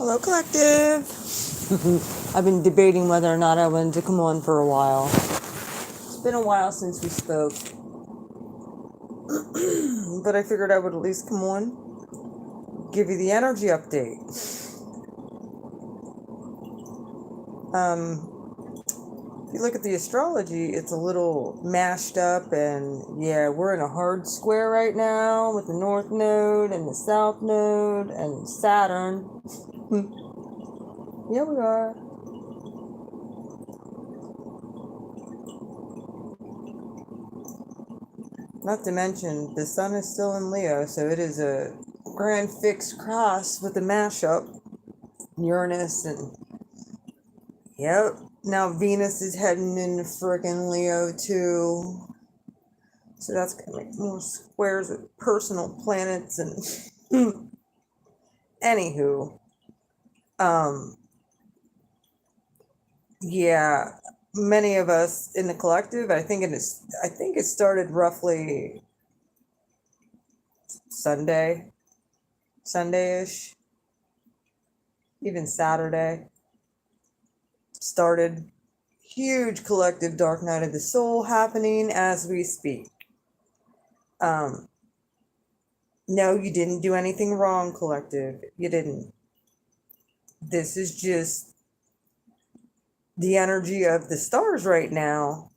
Hello, collective. I've been debating whether or not I wanted to come on for a while. It's been a while since we spoke, but I figured I would at least come on, give you the energy update. If you look at the astrology, it's a little mashed up, and yeah, we're in a hard square right now with the North Node and the South Node and Saturn. Yeah, we are. Not to mention, the sun is still in Leo, so it is a grand fixed cross with the mashup. Uranus and, yep. Now Venus is heading into frickin' Leo too. So that's gonna make more squares with personal planets and anywho. Yeah. Many of us in the collective, I think it started roughly Sunday-ish, even Saturday. Started huge collective dark night of the soul happening as we speak. No, you didn't do anything wrong, collective. You didn't. This is just the energy of the stars right now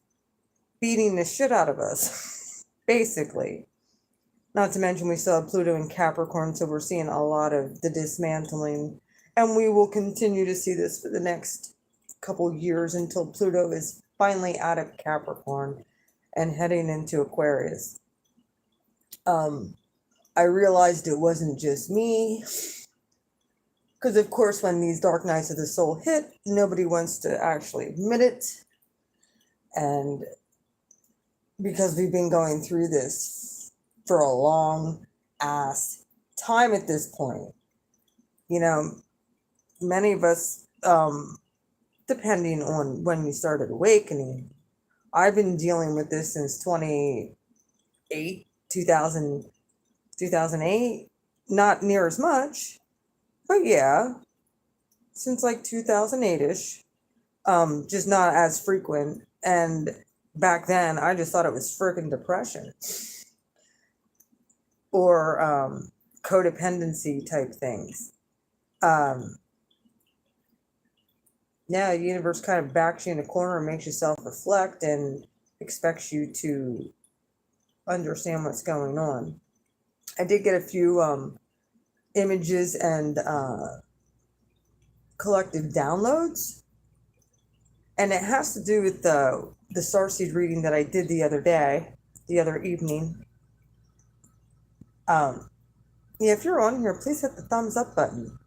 beating the shit out of us, basically. Not to mention we still have Pluto in Capricorn, so we're seeing a lot of the dismantling. And we will continue to see this for the next couple years until Pluto is finally out of Capricorn and heading into Aquarius. I realized it wasn't just me, because of course when these dark nights of the soul hit, nobody wants to actually admit it. And because we've been going through this for a long ass time at this point, you know, many of us, depending on when you started awakening, I've been dealing with this since 2008, not near as much, but yeah, since like 2008-ish, just not as frequent. And back then, I just thought it was freaking depression or codependency type things. Now the universe kind of backs you in a corner and makes you self-reflect and expects you to understand what's going on. I did get a few images and collective downloads, and it has to do with the starseed reading that I did the other evening. Yeah, if you're on here, please hit the thumbs up button.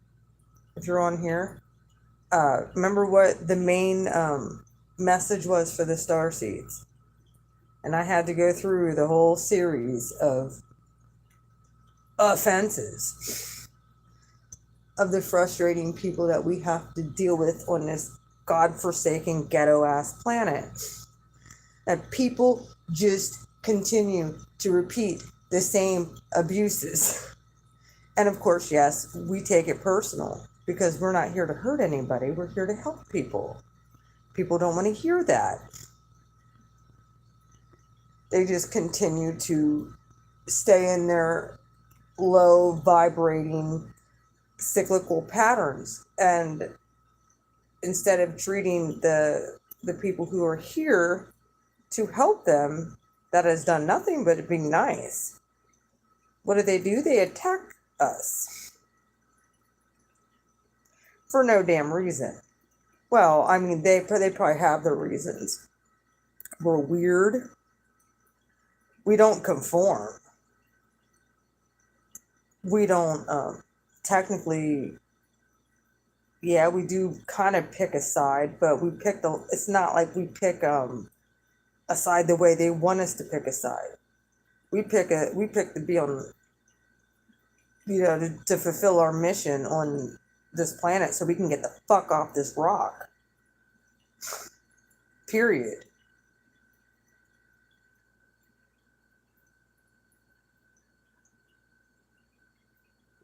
If you're on here, remember what the main message was for the starseeds, and I had to go through the whole series of offenses of the frustrating people that we have to deal with on this godforsaken ghetto-ass planet. That people just continue to repeat the same abuses. And of course, yes, we take it personal because we're not here to hurt anybody. We're here to help people. People don't want to hear that. They just continue to stay in their low vibrating cyclical patterns, and instead of treating the people who are here to help them, that has done nothing but being nice, what do? They attack us for no damn reason. Well, I mean, they probably have their reasons. We're weird. We don't conform. We don't technically, yeah, we do kind of pick a side, but we pick it's not like we pick a side the way they want us to pick a side. We pick to be on, to fulfill our mission on this planet so we can get the fuck off this rock. Period.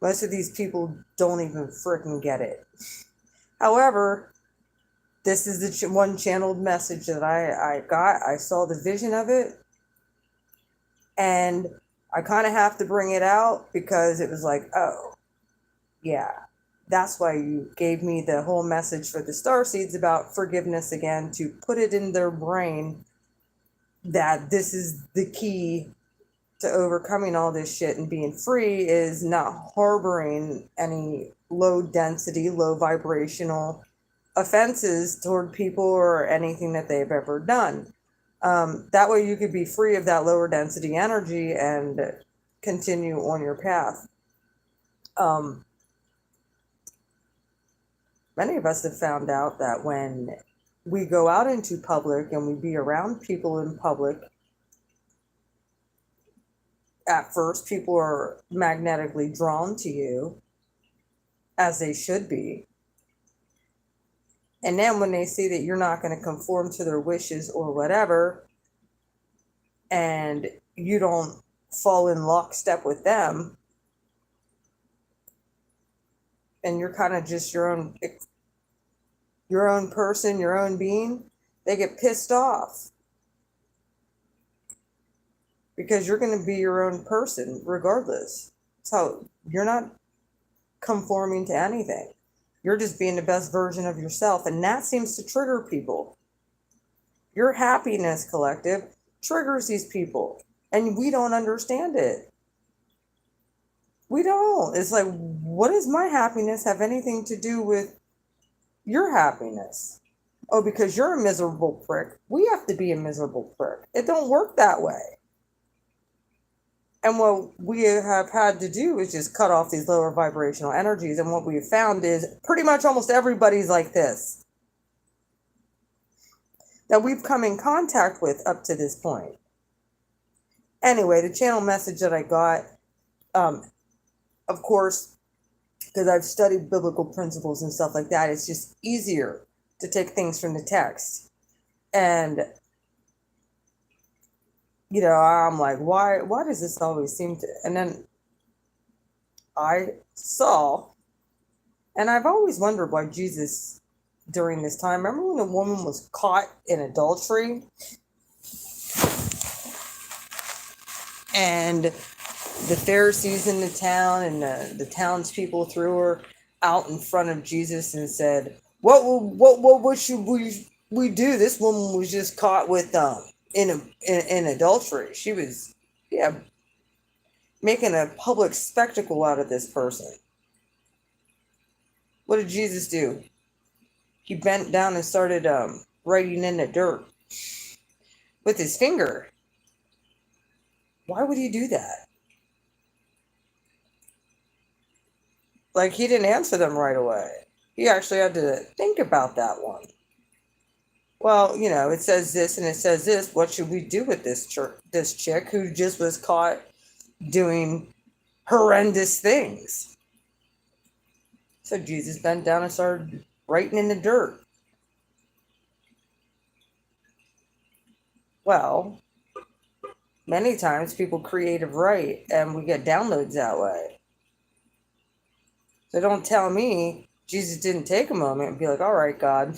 Most of these people don't even freaking get it. However, this is the one channeled message that I got. I saw the vision of it, and I kind of have to bring it out because it was like, oh, yeah, that's why you gave me the whole message for the starseeds about forgiveness again, to put it in their brain that this is the key to overcoming all this shit and being free, is not harboring any low density, low vibrational offenses toward people or anything that they've ever done. That way you could be free of that lower density energy and continue on your path. Many of us have found out that when we go out into public and we be around people in public, at first people are magnetically drawn to you, as they should be. And then when they see that you're not going to conform to their wishes or whatever, and you don't fall in lockstep with them, and you're kind of just your own person, your own being, they get pissed off. Because you're going to be your own person regardless. So you're not conforming to anything. You're just being the best version of yourself. And that seems to trigger people. Your happiness, collective, triggers these people. And we don't understand it. We don't. It's like, what does my happiness have anything to do with your happiness? Oh, because you're a miserable prick, we have to be a miserable prick. It don't work that way. And what we have had to do is just cut off these lower vibrational energies. And what we've found is pretty much almost everybody's like this, that we've come in contact with up to this point. Anyway, the channel message that I got, of course, because I've studied biblical principles and stuff like that, it's just easier to take things from the text. And I'm like, why does this always seem to? And then I saw, and I've always wondered why Jesus, during this time, remember when the woman was caught in adultery? And the Pharisees in the town and the townspeople threw her out in front of Jesus and said, what should we do? This woman was just caught with in adultery. She was, making a public spectacle out of this person. What did Jesus do? He bent down and started writing in the dirt with his finger. Why would he do that? Like, he didn't answer them right away. He actually had to think about that one. Well, it says this and it says this. What should we do with this chick who just was caught doing horrendous things? So Jesus bent down and started writing in the dirt. Well, many times people creative write and we get downloads that way. So don't tell me Jesus didn't take a moment and be like, all right, God,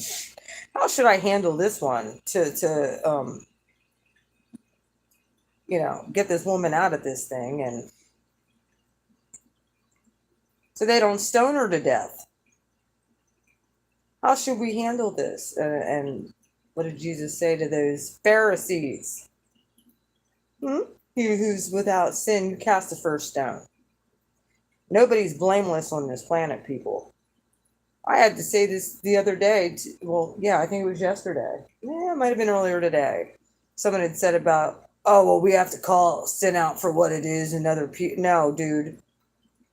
how should I handle this one to get this woman out of this thing, and so they don't stone her to death? How should we handle this? And what did Jesus say to those Pharisees? He who's without sin, cast the first stone. Nobody's blameless on this planet, people. I had to say this the other day. I think it was yesterday. Yeah, it might have been earlier today. Someone had said about, we have to call sin out for what it is and other people. No, dude.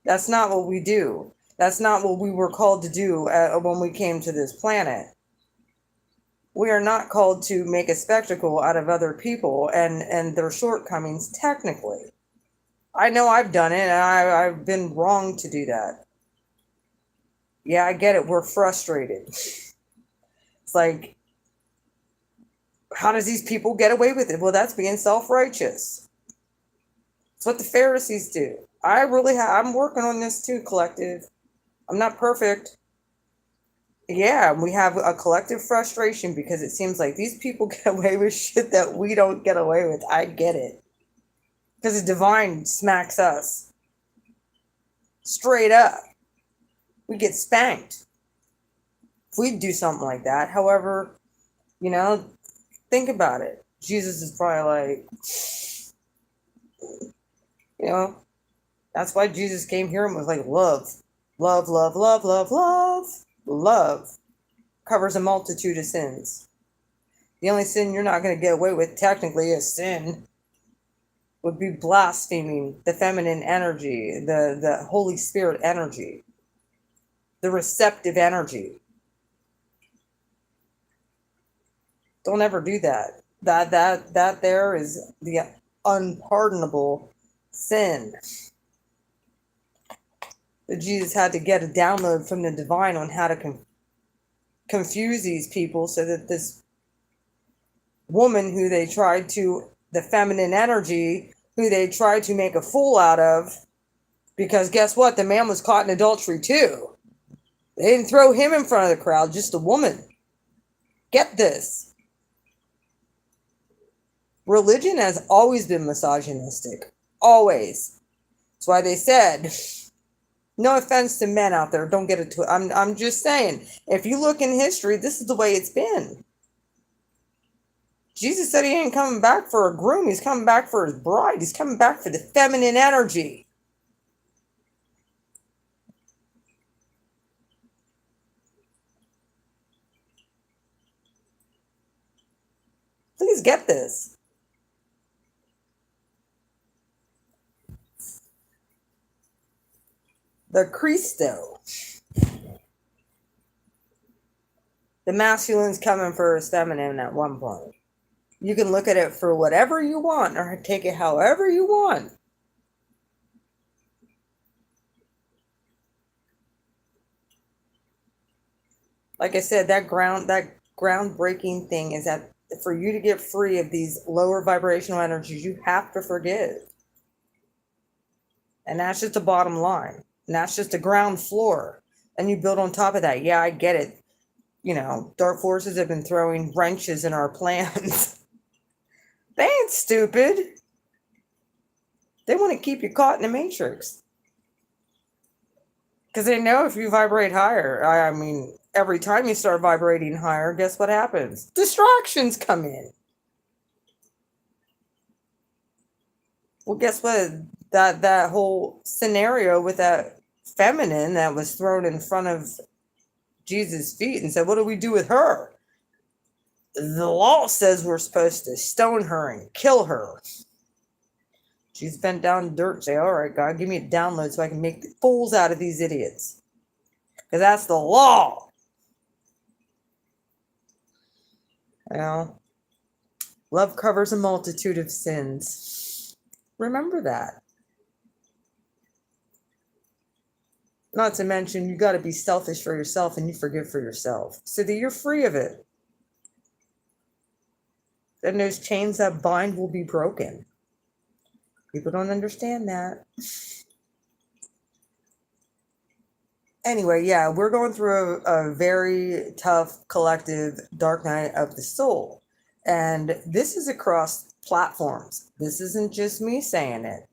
That's not what we do. That's not what we were called to do when we came to this planet. We are not called to make a spectacle out of other people and their shortcomings, technically. I know I've done it, and I've been wrong to do that. Yeah, I get it. We're frustrated. It's like, how does these people get away with it? Well, that's being self-righteous. It's what the Pharisees do. I'm working on this too, collective. I'm not perfect. Yeah, we have a collective frustration because it seems like these people get away with shit that we don't get away with. I get it. Because the divine smacks us straight up. We get spanked if we do something like that. However, you know, think about it. Jesus is probably like, you know, that's why Jesus came here and was like, love, love, love, love, love, love, love covers a multitude of sins. The only sin you're not going to get away with, technically, is sin, would be blaspheming the feminine energy, the Holy Spirit energy, the receptive energy. Don't ever do that. That there is the unpardonable sin. That Jesus had to get a download from the divine on how to confuse these people so that this woman who they tried to, the feminine energy, who they tried to make a fool out of, because guess what? The man was caught in adultery too. They didn't throw him in front of the crowd, just a woman. Get this. Religion has always been misogynistic. Always. That's why they said, no offense to men out there, don't get it to I'm just saying, if you look in history, this is the way it's been. Jesus said he ain't coming back for a groom, he's coming back for his bride. He's coming back for the feminine energy. Please get this. The Christo. The masculine's coming for his feminine at one point. You can look at it for whatever you want or take it however you want. Like I said, that groundbreaking thing is that for you to get free of these lower vibrational energies, you have to forgive. And that's just the bottom line. And that's just the ground floor. And you build on top of that. Yeah, I get it. You know, dark forces have been throwing wrenches in our plans. They ain't stupid. They want to keep you caught in the matrix. Because they know if you vibrate higher, I mean, every time you start vibrating higher, guess what happens? Distractions come in. Well, guess what? That whole scenario with that feminine that was thrown in front of Jesus' feet and said, what do we do with her? The law says we're supposed to stone her and kill her. She's bent down in dirt and say, all right, God, give me a download so I can make fools out of these idiots. Because that's the law. You know, love covers a multitude of sins. Remember that. Not to mention, you got to be selfish for yourself and you forgive for yourself so that you're free of it. Then those chains that bind will be broken. People don't understand that. Anyway, yeah, we're going through a very tough collective dark night of the soul. And this is across platforms. This isn't just me saying it.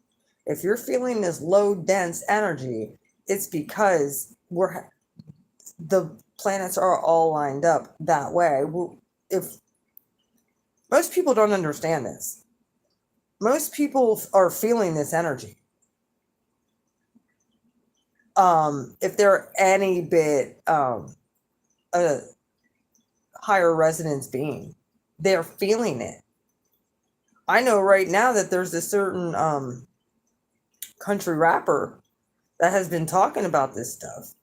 If you're feeling this low, dense energy, it's because the planets are all lined up that way. If most people don't understand this, most people are feeling this energy. If they're any bit a higher resonance being, they're feeling it. I know right now that there's a certain country rapper that has been talking about this stuff.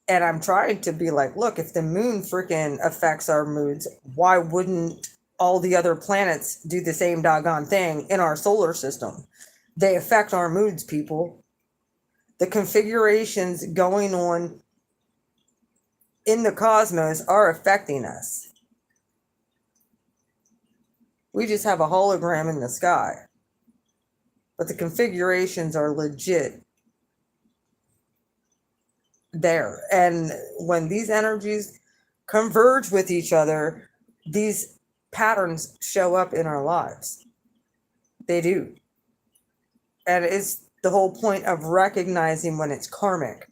And I'm trying to be like, look, if the moon freaking affects our moods, why wouldn't all the other planets do the same doggone thing in our solar system? They affect our moods, people. The configurations going on in the cosmos are affecting us. We just have a hologram in the sky. but the configurations are legit there. And when these energies converge with each other, these patterns show up in our lives. They do. And it's the whole point of recognizing when it's karmic.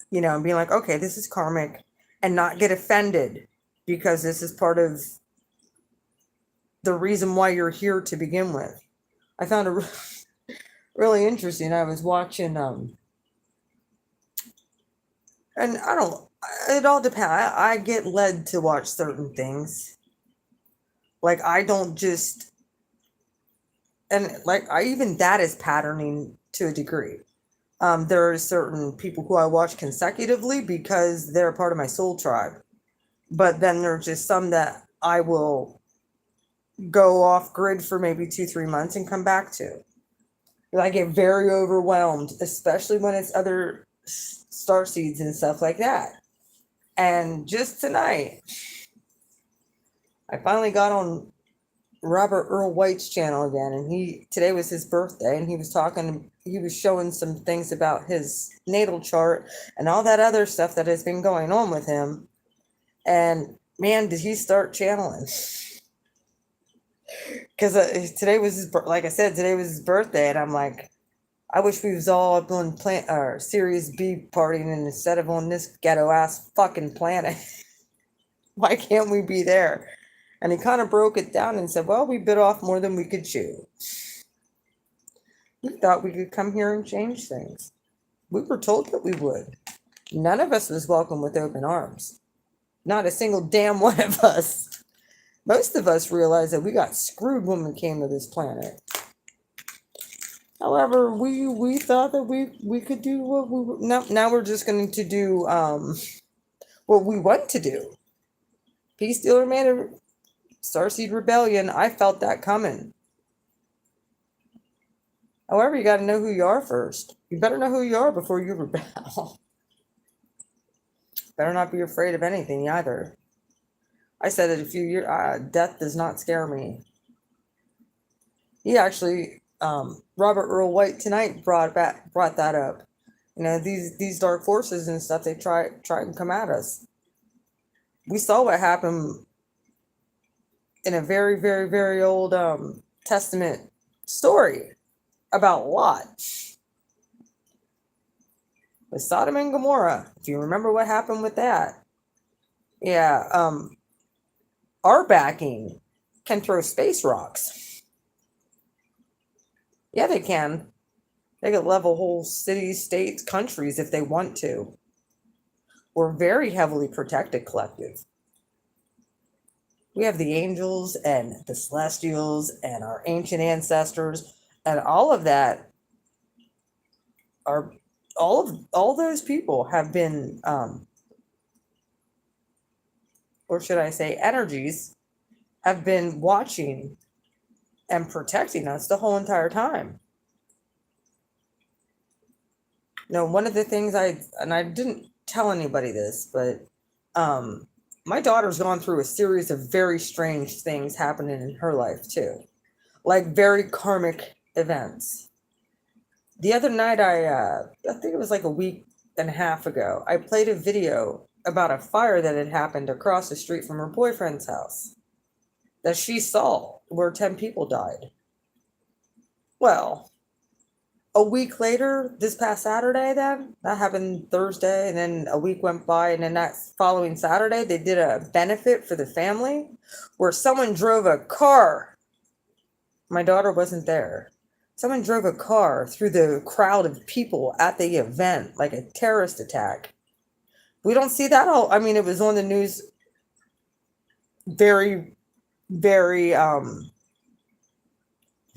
You know, and being like, okay, this is karmic, and not get offended because this is part of the reason why you're here to begin with. I found it really interesting. I was watching, and I don't, it all depends. I get led to watch certain things. Like, I don't just, and like, even that is patterning to a degree. There are certain people who I watch consecutively because they're part of my soul tribe. But then there's just some that I will go off grid for maybe 2-3 months and come back to. I get very overwhelmed, especially when it's other star seeds and stuff like that. And just tonight, I finally got on Robert Earl White's channel again, and today was his birthday, and he was showing some things about his natal chart and all that other stuff that has been going on with him. And man, did he start channeling. Because today was today was his birthday, and I'm like, I wish we was all up on Series B partying instead of on this ghetto ass fucking planet. Why can't we be there? And he kind of broke it down and said, well, we bit off more than we could chew. We thought we could come here and change things. We were told that we would. None of us was welcome with open arms. Not a single damn one of us. Most of us realized that we got screwed when we came to this planet. However, we thought that we could do what we... Now we're just going to do what we want to do. Peace Dealer made a Starseed Rebellion. I felt that coming. However, you got to know who you are first. You better know who you are before you rebel. Better not be afraid of anything either. I said it a few years. Death does not scare me. He actually, Robert Earl White tonight brought that up. You know, these dark forces and stuff. They try and come at us. We saw what happened in a very, very, very old Testament story about Lot with Sodom and Gomorrah. If you remember what happened with that. Yeah, our backing can throw space rocks. Yeah, they can. They could level whole cities, states, countries if they want to. We're very heavily protected collective. We have the angels and the celestials and our ancient ancestors, and all of that are all those people have been or should I say energies have been watching and protecting us the whole entire time. No, one of the things I didn't tell anybody this, but my daughter's gone through a series of very strange things happening in her life too. Like very karmic events. The other night, I think it was like a week and a half ago, I played a video about a fire that had happened across the street from her boyfriend's house that she saw where 10 people died. Well, a week later, this past Saturday then, that happened Thursday, and then a week went by, and then that following Saturday, they did a benefit for the family where someone drove a car. My daughter wasn't there. Someone drove a car through the crowd of people at the event, like a terrorist attack. We don't see that all. I mean, it was on the news very, very, that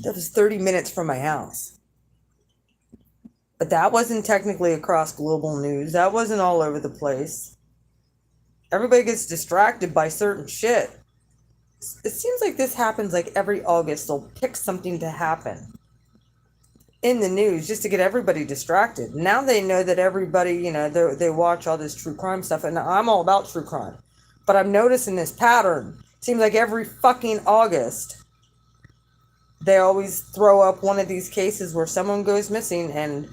was 30 minutes from my house. But that wasn't technically across global news. That wasn't all over the place. Everybody gets distracted by certain shit. It seems like this happens like every August. They'll pick something to happen in the news just to get everybody distracted. Now they know that everybody, you know, they watch all this true crime stuff, and I'm all about true crime. But I'm noticing this pattern. Seems like every fucking August, They always throw up one of these cases where someone goes missing and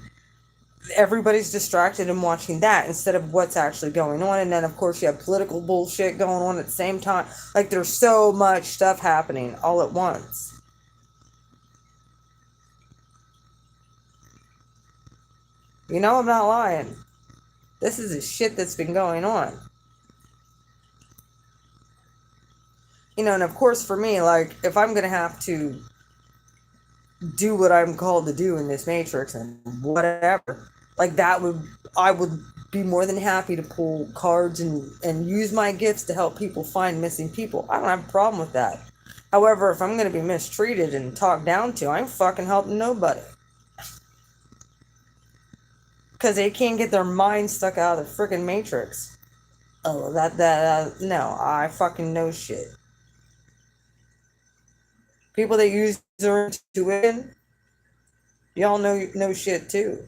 everybody's distracted and watching that instead of what's actually going on. And then, of course, you have political bullshit going on at the same time. Like, there's so much stuff happening all at once. You know, I'm not lying. This is the shit that's been going on. You know, and of course, for me, like, if I'm going to have to do what I'm called to do in this matrix and whatever, like, I would be more than happy to pull cards and use my gifts to help people find missing people. I don't have a problem with that. However, if I'm going to be mistreated and talked down to, I ain't fucking helping nobody. Because they can't get their mind stuck out of the freaking matrix. Oh, no, I fucking know shit. People that use their intuition, y'all know shit too.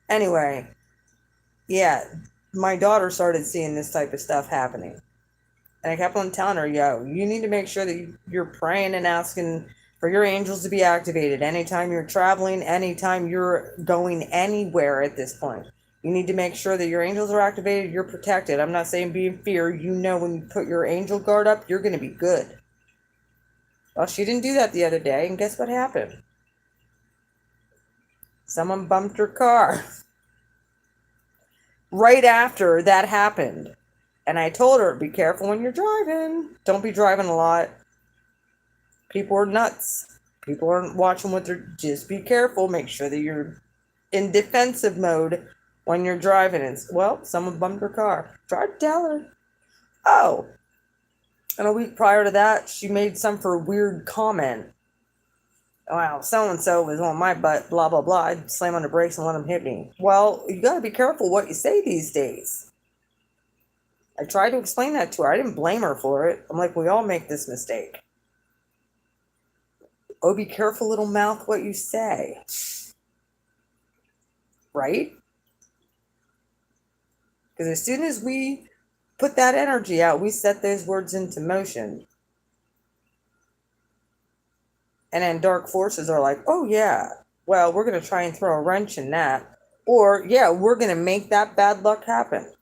Anyway, yeah, my daughter started seeing this type of stuff happening. And I kept on telling her, yo, you need to make sure that you're praying and asking for your angels to be activated anytime you're traveling, anytime you're going anywhere at this point. You need to make sure that your angels are activated, you're protected. I'm not saying be in fear. You know, when you put your angel guard up, you're going to be good. Well, she didn't do that the other day, and guess what happened? Someone bumped her car. Right after that happened. And I told her, be careful when you're driving. Don't be driving a lot. People are nuts. People aren't watching what they're... Just be careful. Make sure that you're in defensive mode when you're driving. Well, someone bumped her car. Tried to tell her. Oh. And a week prior to that, she made some for a weird comment. Wow, so-and-so was on my butt, blah, blah, blah. I'd slam on the brakes and let him hit me. Well, you gotta be careful what you say these days. I tried to explain that to her. I didn't blame her for it. I'm like, we all make this mistake. Oh, be careful, little mouth, what you say. Right? Because as soon as we put that energy out, we set those words into motion. And then dark forces are like, oh, yeah, well, we're going to try and throw a wrench in that. Or, yeah, we're going to make that bad luck happen.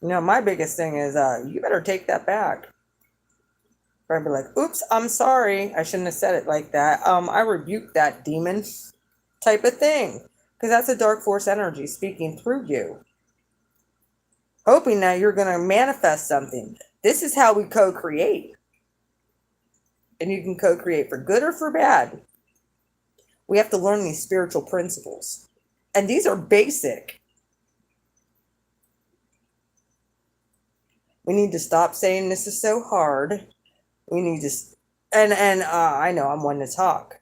You know, my biggest thing is, you better take that back. I'd be like, oops, I'm sorry. I shouldn't have said it like that. I rebuke that demon type of thing. Because that's a dark force energy speaking through you. Hoping that you're going to manifest something. This is how we co-create. And you can co-create for good or for bad. We have to learn these spiritual principles. And these are basic. We need to stop saying this is so hard. We need to... And I know I'm one to talk.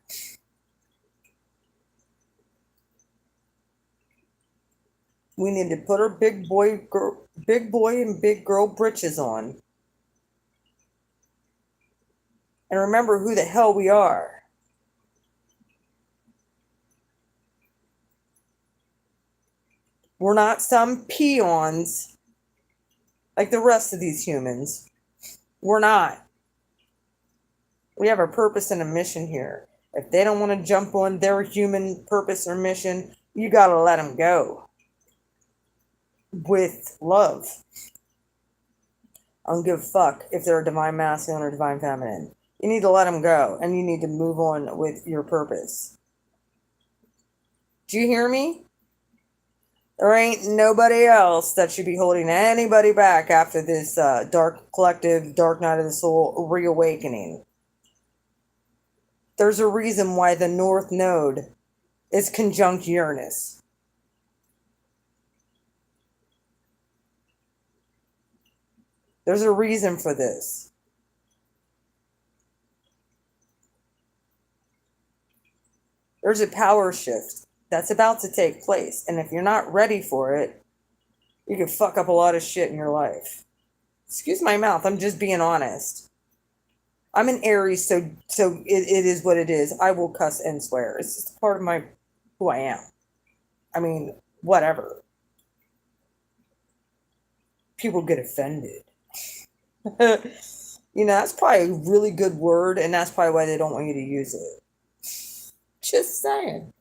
We need to put our big boy and big girl britches on. And remember who the hell we are. We're not some peons like the rest of these humans. We're not. We have a purpose and a mission here. If they don't want to jump on their human purpose or mission, you got to let them go. With love. I don't give a fuck if they're a divine masculine or divine feminine. You need to let them go, and you need to move on with your purpose. Do you hear me? There ain't nobody else that should be holding anybody back after this dark collective, dark night of the soul reawakening. There's a reason why the North Node is conjunct Uranus. There's a reason for this. There's a power shift that's about to take place. And if you're not ready for it, you can fuck up a lot of shit in your life. Excuse my mouth, I'm just being honest. I'm an Aries, so it is what it is. I will cuss and swear. It's just a part of who I am. I mean, whatever. People get offended. That's probably a really good word, and that's probably why they don't want you to use it. Just saying.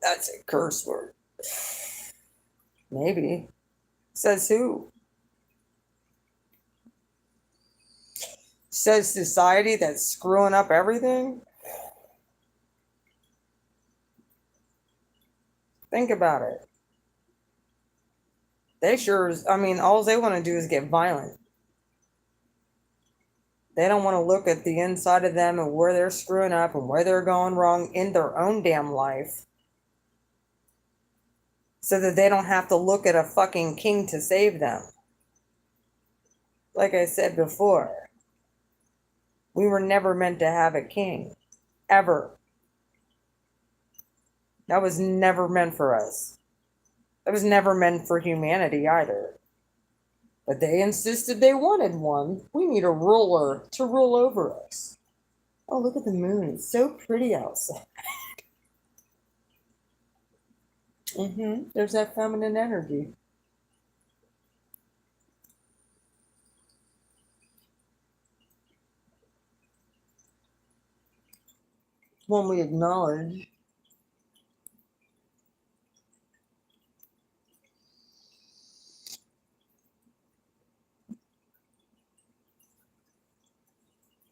That's a curse word. Maybe. Says who? Says society that's screwing up everything? Think about it. They sure, all they want to do is get violent. They don't want to look at the inside of them and where they're screwing up and where they're going wrong in their own damn life so that they don't have to look at a fucking king to save them. Like I said before, we were never meant to have a king. Ever. That was never meant for us. That was never meant for humanity either. But they insisted they wanted one. We need a ruler to rule over us. Oh, look at the moon. It's so pretty outside. There's that feminine energy. One we acknowledge.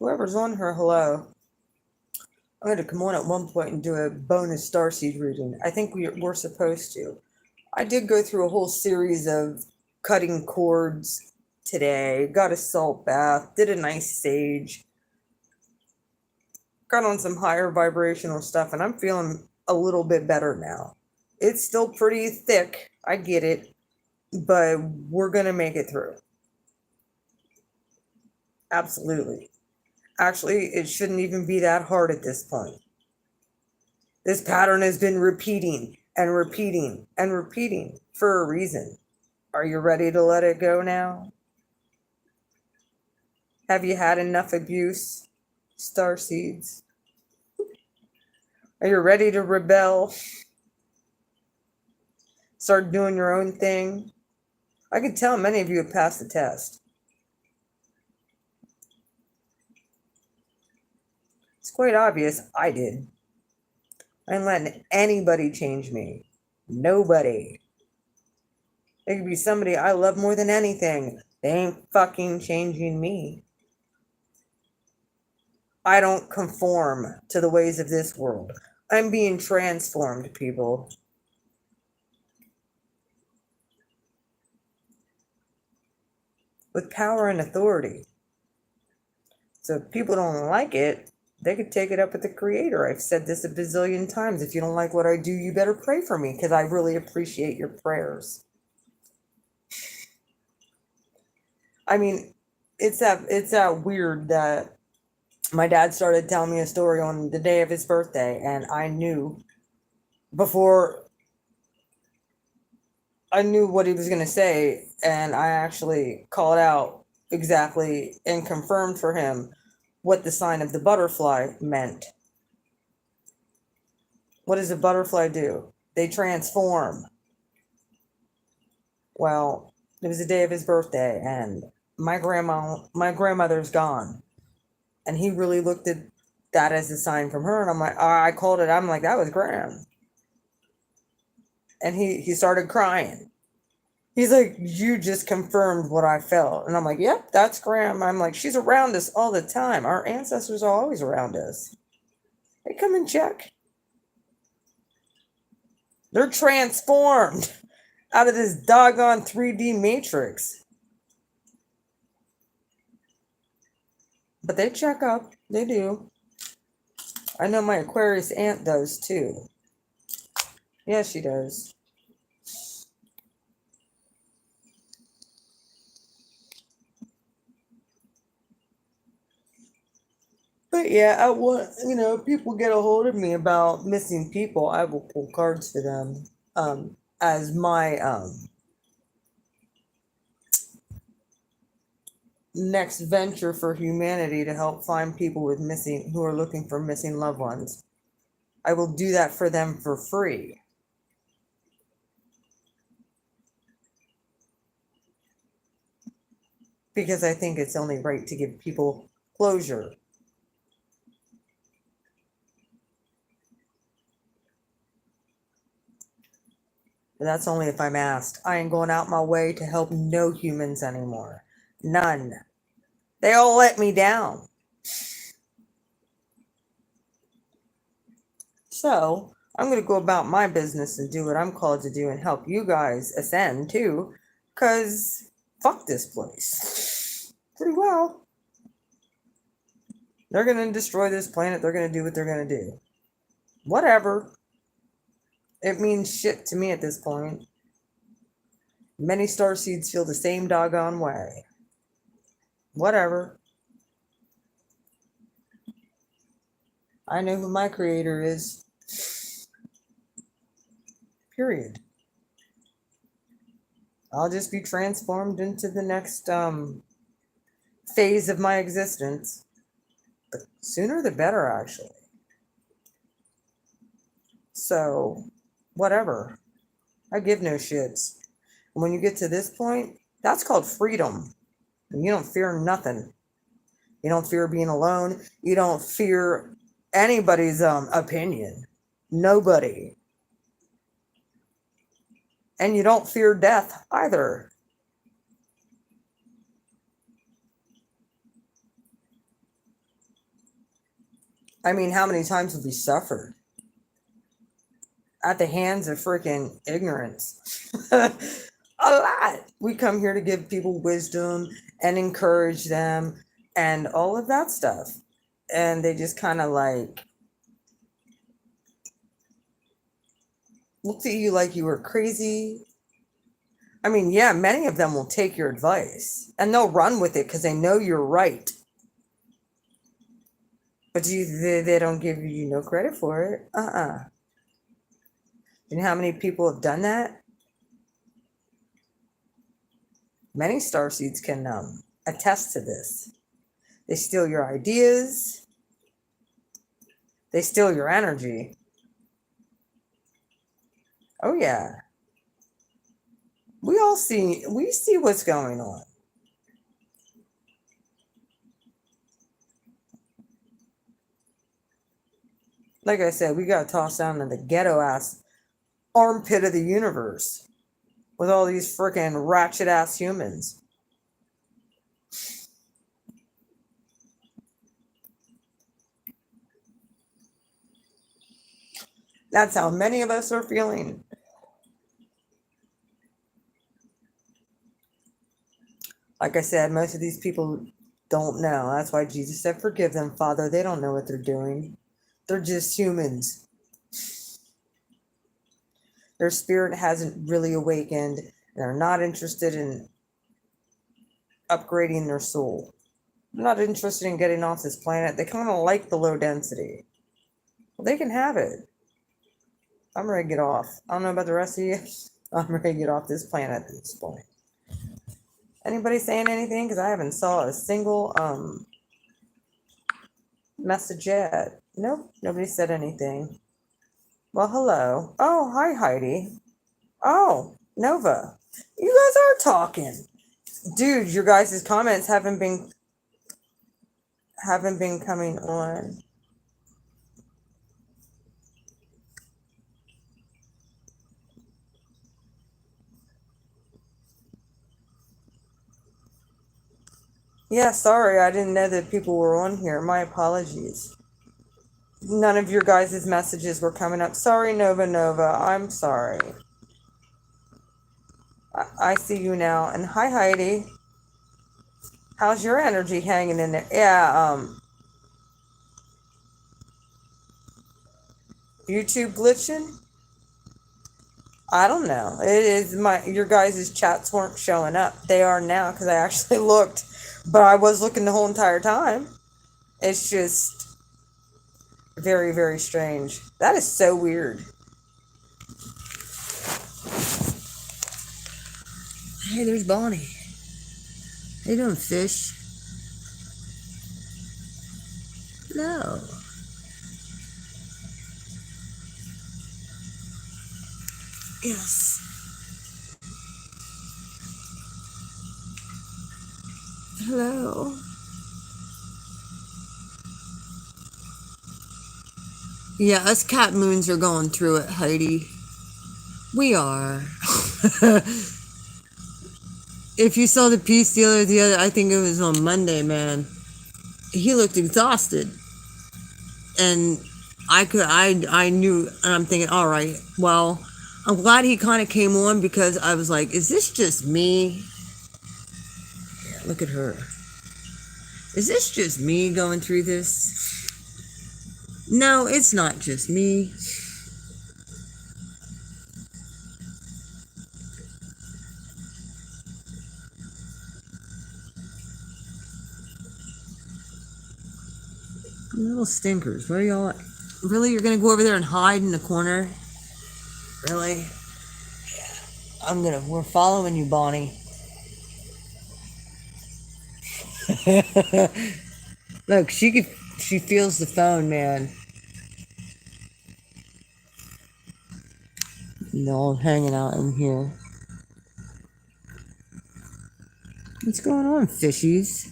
Whoever's on her, hello. I'm going to come on at one point and do a bonus starseed reading. I think we're supposed to. I did go through a whole series of cutting cords today. Got a salt bath. Did a nice sage. Got on some higher vibrational stuff, and I'm feeling a little bit better now. It's still pretty thick. I get it. But we're going to make it through. Absolutely. Actually, it shouldn't even be that hard at this point. This pattern has been repeating and repeating and repeating for a reason. Are you ready to let it go now? Have you had enough abuse, starseeds? Are you ready to rebel? Start doing your own thing? I can tell many of you have passed the test. It's quite obvious I did. I ain't letting anybody change me. Nobody. It could be somebody I love more than anything. They ain't fucking changing me. I don't conform to the ways of this world. I'm being transformed, people. With power and authority. So if people don't like it, they could take it up with the creator. I've said this a bazillion times. If you don't like what I do, you better pray for me, because I really appreciate your prayers. It's that weird that my dad started telling me a story on the day of his birthday, and I knew before I knew what he was going to say, and I actually called out exactly and confirmed for him what the sign of the butterfly meant. What does a butterfly do? They transform. Well, it was the day of his birthday, and my grandmother's gone. And he really looked at that as a sign from her, and I'm like, I called it. I'm like, that was Graham. And he started crying. He's like, you just confirmed what I felt. And I'm like, yep, that's Graham. I'm like, she's around us all the time. Our ancestors are always around us. They come and check. They're transformed out of this doggone 3D matrix. But they check up. They do. I know my Aquarius aunt does too. Yeah, she does. But yeah, people get a hold of me about missing people. I will pull cards for them as my next venture for humanity to help find people who are looking for missing loved ones. I will do that for them for free. because I think it's only right to give people closure. But that's only if I'm asked. I ain't going out my way to help no humans anymore. None. They all let me down. So I'm going to go about my business and do what I'm called to do and help you guys ascend too. Because fuck this place. Pretty well. They're going to destroy this planet. They're going to do what they're going to do. Whatever. It means shit to me at this point. Many starseeds feel the same doggone way. Whatever. I know who my creator is. Period. I'll just be transformed into the next phase of my existence. The sooner the better, actually. So, whatever. I give no shits. When you get to this point, that's called freedom. And you don't fear nothing. You don't fear being alone. You don't fear anybody's opinion. Nobody. And you don't fear death either. I mean, how many times have we suffered? At the hands of freaking ignorance. A lot. We come here to give people wisdom and encourage them and all of that stuff. And they just kind of like looked at you like you were crazy. I mean, yeah, many of them will take your advice and they'll run with it because they know you're right. But they don't give you no credit for it. You know how many people have done that? Many starseeds can attest to this. They steal your ideas. They steal your energy. Oh yeah. We see what's going on. Like I said, we got tossed down in the ghetto ass armpit of the universe with all these freaking ratchet ass humans. That's how many of us are feeling. Like I said, most of these people don't know. That's why Jesus said, forgive them, Father. They don't know what they're doing. They're just humans. Their spirit hasn't really awakened. They're not interested in upgrading their soul. They're not interested in getting off this planet. They kind of like the low density. Well, they can have it. I'm ready to get off. I don't know about the rest of you. I'm ready to get off this planet at this point. Anybody saying anything? Because I haven't saw a single message yet. Nope, nobody said anything. Well, hello. Oh, hi, Heidi. Oh, Nova. You guys are talking. Dude, your guys' comments haven't been coming on. Yeah, sorry, I didn't know that people were on here. My apologies. None of your guys' messages were coming up. Sorry, Nova. I'm sorry. I see you now. And hi, Heidi. How's your energy hanging in there? Yeah, YouTube glitching? I don't know. It is your guys' chats weren't showing up. They are now because I actually looked, but I was looking the whole entire time. It's just very, very strange. That is so weird. Hey, there's Bonnie. How you doing, fish? No. Yes. Hello. Yeah, us cat moons are going through it, Heidi. We are. If you saw the peace dealer I think it was on Monday, man. He looked exhausted. And I knew, and I'm thinking, all right, well, I'm glad he kind of came on because I was like, is this just me? Yeah, look at her. Is this just me going through this? No, it's not just me. Little stinkers. Where are y'all at? Really? You're gonna go over there and hide in the corner? Really? We're following you, Bonnie. Look, she feels the phone, man. No, I'm hanging out in here. What's going on, fishies?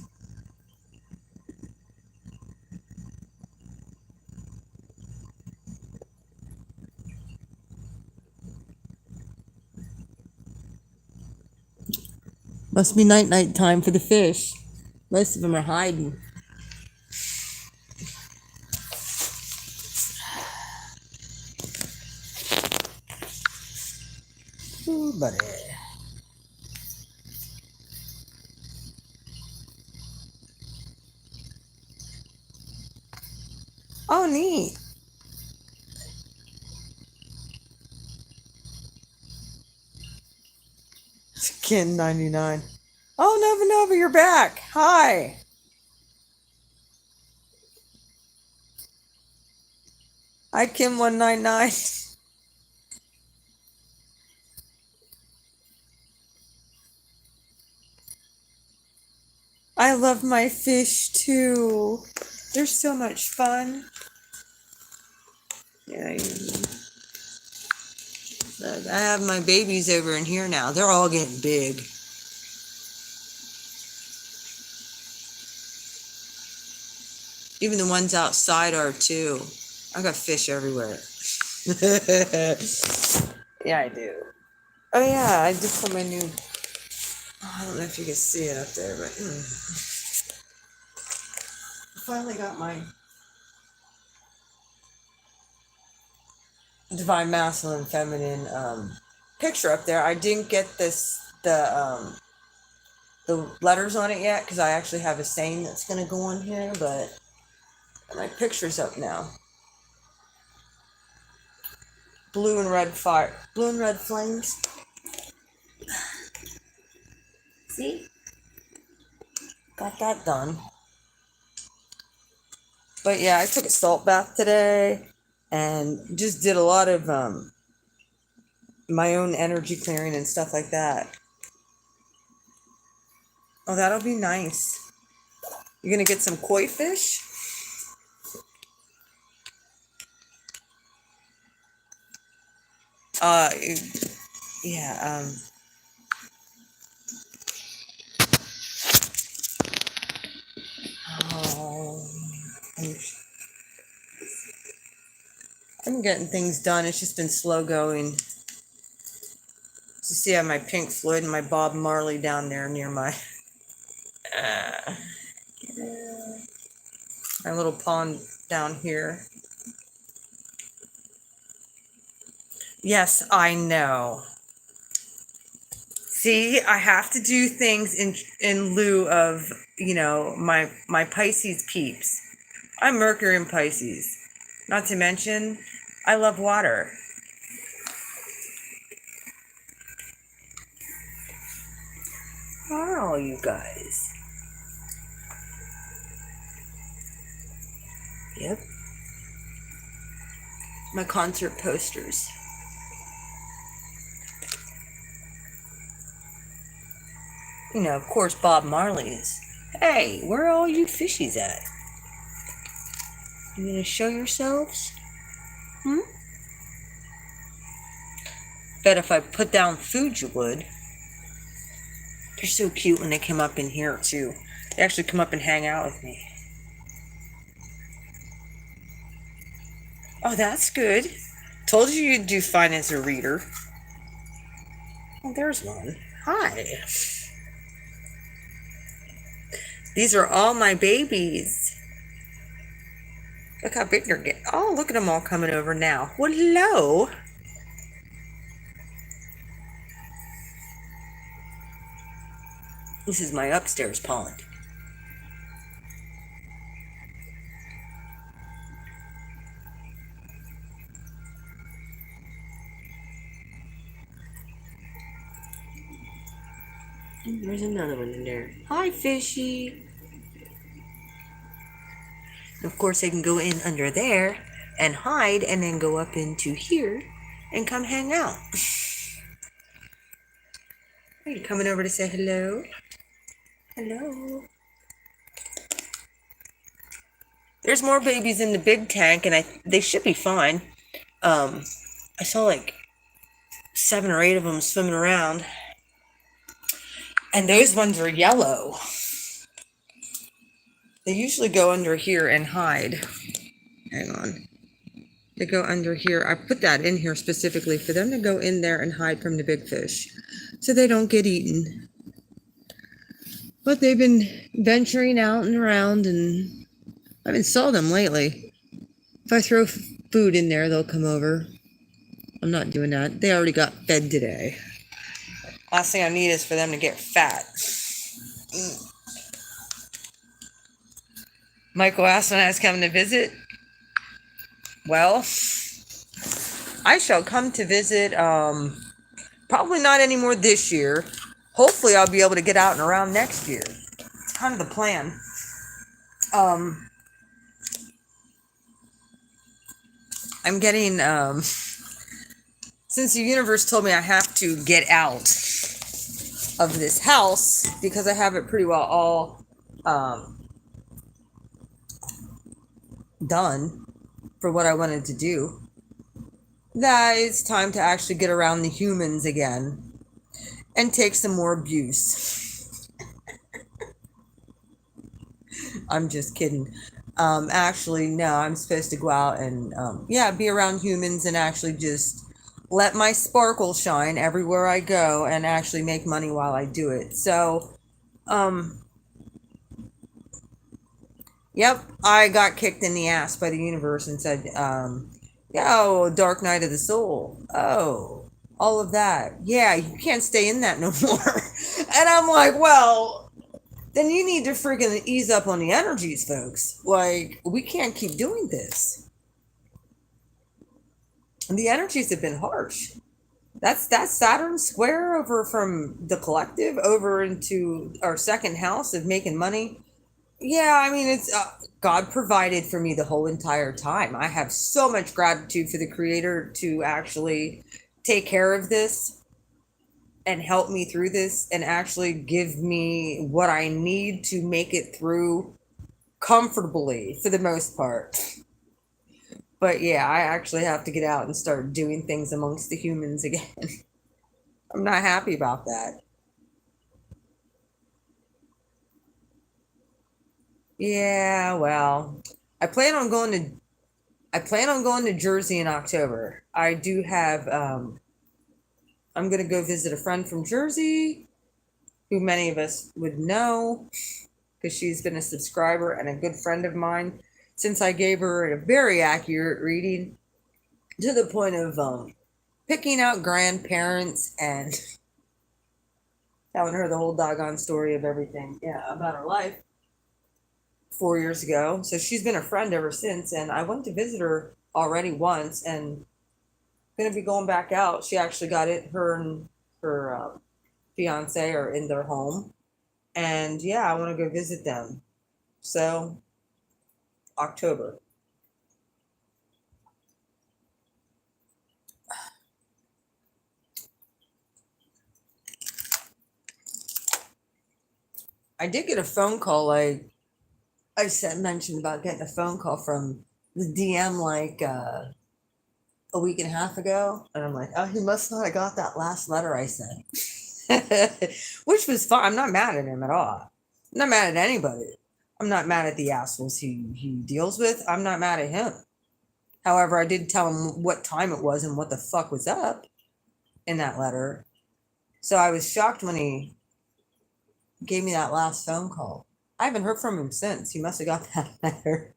Must be night time for the fish. Most of them are hiding. Ooh, buddy. Oh, neat. Skin 99. Oh, Nova Nova, you're back. Hi. Hi, Kim 199. I love my fish too. They're so much fun. Yeah, look, I have my babies over in here now. They're all getting big. Even the ones outside are too. I got fish everywhere. Yeah, I do. Oh yeah, I just put my new. Oh, I don't know if you can see it up there, but I finally got my divine masculine feminine picture up there. I didn't get the letters on it yet because I actually have a saying that's gonna go on here, but my picture's up now. Blue and red flames. See? Got that done. But yeah, I took a salt bath today and just did a lot of my own energy clearing and stuff like that. Oh, that'll be nice. You're gonna get some koi fish? Uh, yeah, oh, I'm getting things done. It's just been slow going. You see, I have my Pink Floyd and my Bob Marley down there near my my little pond down here. Yes, I know. See, I have to do things in lieu of, my Pisces peeps. I'm Mercury in Pisces. Not to mention, I love water. How are all you guys? Yep. My concert posters. Of course, Bob Marley's. Hey, where are all you fishies at? You gonna show yourselves? Bet if I put down food, you would. They're so cute when they come up in here, too. They actually come up and hang out with me. Oh, that's good. Told you you'd do fine as a reader. Oh, there's one. Hi. These are all my babies. Look how big they're getting. Oh, look at them all coming over now. Well, hello. This is my upstairs pond. And there's another one in there. Hi, fishy. Of course, they can go in under there and hide and then go up into here and come hang out. Are you coming over to say hello? Hello. There's more babies in the big tank, and they should be fine. I saw like 7 or 8 of them swimming around, and those ones are yellow. They usually go under here and hide. Hang on. They go under here. I put that in here specifically for them to go in there and hide from the big fish so they don't get eaten. But they've been venturing out and around, and I haven't saw them lately. If I throw food in there, they'll come over. I'm not doing that. They already got fed today. Last thing I need is for them to get fat. Michael asked when I was coming to visit. Well, I shall come to visit, probably not anymore this year. Hopefully I'll be able to get out and around next year. It's kind of the plan. I'm getting, since the universe told me I have to get out of this house because I have it pretty well all done for what I wanted to do, that it's time to actually get around the humans again and take some more abuse. I'm just kidding. Actually, no, I'm supposed to go out and, be around humans and actually just let my sparkle shine everywhere I go and actually make money while I do it. So, yep, I got kicked in the ass by the universe and said, dark night of the soul. Oh, all of that. Yeah, you can't stay in that no more. And I'm like, well, then you need to freaking ease up on the energies, folks. Like, we can't keep doing this. And the energies have been harsh. That's Saturn square over from the collective over into our second house of making money. Yeah, I mean, it's God provided for me the whole entire time. I have so much gratitude for the Creator to actually take care of this and help me through this and actually give me what I need to make it through comfortably for the most part. But yeah, I actually have to get out and start doing things amongst the humans again. I'm not happy about that. Yeah, well, I plan on going to Jersey in October. I do have I'm going to go visit a friend from Jersey who many of us would know because she's been a subscriber and a good friend of mine since I gave her a very accurate reading to the point of picking out grandparents and telling her the whole doggone story of everything, about her life 4 years ago. So she's been a friend ever since, and I went to visit her already once and going to be going back out. She actually got it, her and her fiance are in their home. And yeah, I want to go visit them. So, October. I did get a phone call, like I mentioned about getting a phone call from the DM like a week and a half ago. And I'm like, oh, he must not have got that last letter I sent. Which was fine. I'm not mad at him at all. I'm not mad at anybody. I'm not mad at the assholes he deals with. I'm not mad at him. However, I did tell him what time it was and what the fuck was up in that letter. So I was shocked when he gave me that last phone call. I haven't heard from him since. He must have got that letter.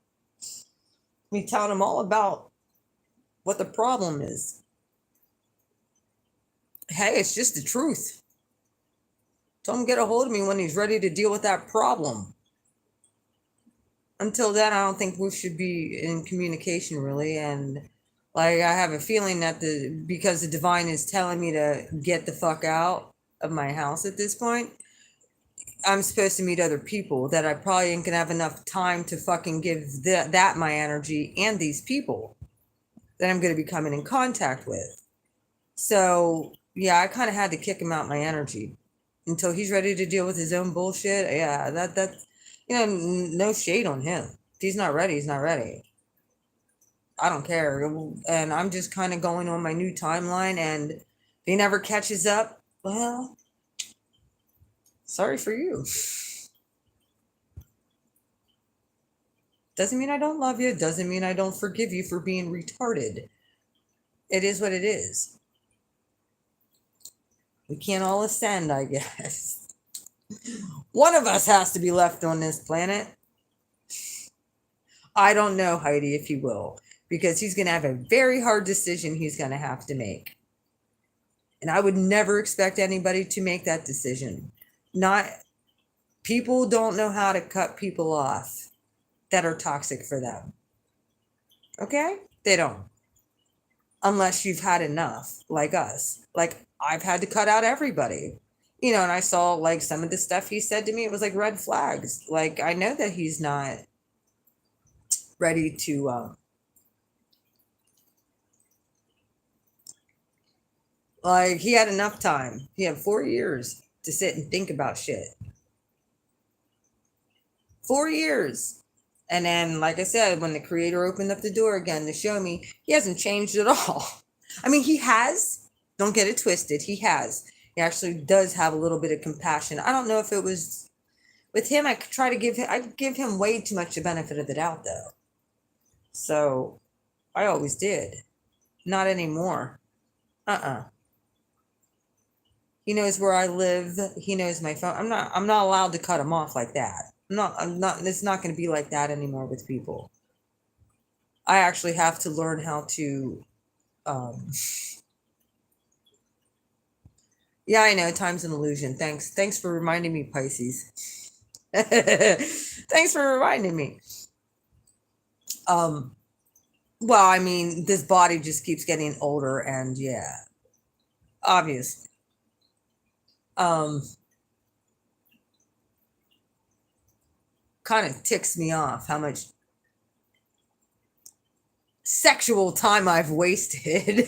Me telling him all about what the problem is. Hey, it's just the truth. Tell him to get a hold of me when he's ready to deal with that problem. Until then, I don't think we should be in communication really. And like, I have a feeling that because the divine is telling me to get the fuck out of my house at this point, I'm supposed to meet other people that I probably ain't gonna have enough time to fucking give that my energy and these people that I'm gonna be coming in contact with. So yeah, I kind of had to kick him out my energy until he's ready to deal with his own bullshit. Yeah, that's no shade on him. If he's not ready, he's not ready. I don't care. And I'm just kind of going on my new timeline. And if he never catches up, well, sorry for you. Doesn't mean I don't love you. Doesn't mean I don't forgive you for being retarded. It is what it is. We can't all ascend, I guess. One of us has to be left on this planet. I don't know, Heidi, if he will, because he's going to have a very hard decision he's going to have to make. And I would never expect anybody to make that decision. People don't know how to cut people off that are toxic for them. Okay? They don't. Unless you've had enough, like us. Like, I've had to cut out everybody. And I saw, like, some of the stuff he said to me, it was like red flags. Like, I know that he's not ready to, like, he had enough time. He had 4 years to sit and think about shit. 4 years. And then, like I said, when the creator opened up the door again to show me, he hasn't changed at all. I mean, he has. Don't get it twisted. He has. He actually does have a little bit of compassion. I don't know if it was with him. I give him way too much the benefit of the doubt, though. So I always did. Not anymore. He knows where I live. He knows my phone. I'm not allowed to cut him off like that. I'm not, it's not going to be like that anymore with people. I actually have to learn how to, yeah, I know, time's an illusion. Thanks for reminding me, Pisces. Thanks for reminding me. Well, I mean, this body just keeps getting older, and yeah, obviously. Kind of ticks me off how much sexual time I've wasted.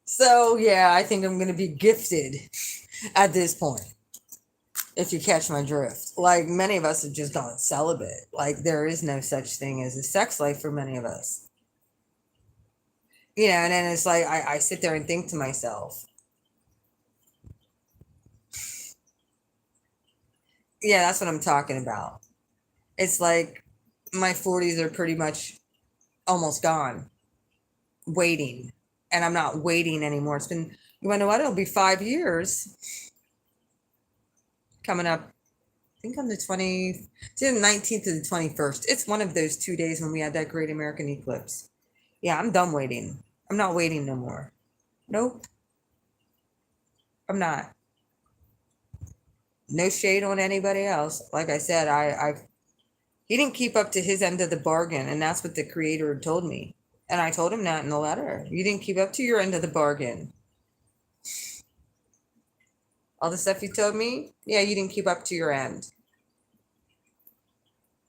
So yeah, I think I'm gonna be gifted at this point. If you catch my drift. Like, many of us have just gone celibate. Like, there is no such thing as a sex life for many of us. And then it's like I sit there and think to myself, yeah, that's what I'm talking about. It's like my 40s are pretty much almost gone, waiting. And I'm not waiting anymore. It's been, you know what? It'll be 5 years coming up. I think on the 19th to the 21st. It's one of those 2 days when we had that great American eclipse. Yeah, I'm done waiting. I'm not waiting no more. Nope. I'm not. No shade on anybody else. Like I said, he didn't keep up to his end of the bargain, and that's what the creator had told me. And I told him that in the letter. You didn't keep up to your end of the bargain. All the stuff you told me, yeah, you didn't keep up to your end.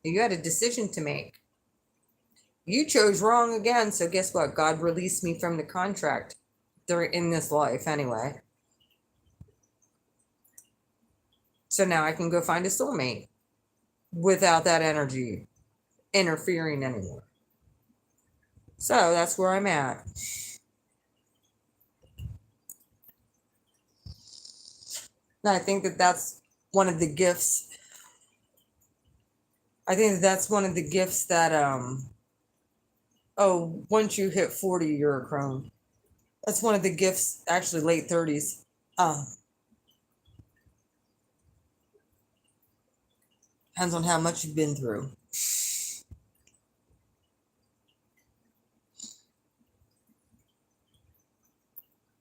You had a decision to make. You chose wrong again, so guess what? God released me from the contract in this life anyway. So now I can go find a soulmate without that energy interfering anymore. So that's where I'm at. And I think that that's one of the gifts. I think that's one of the gifts that oh, once you hit 40, you're a crone. That's one of the gifts, actually late 30s. Depends on how much you've been through.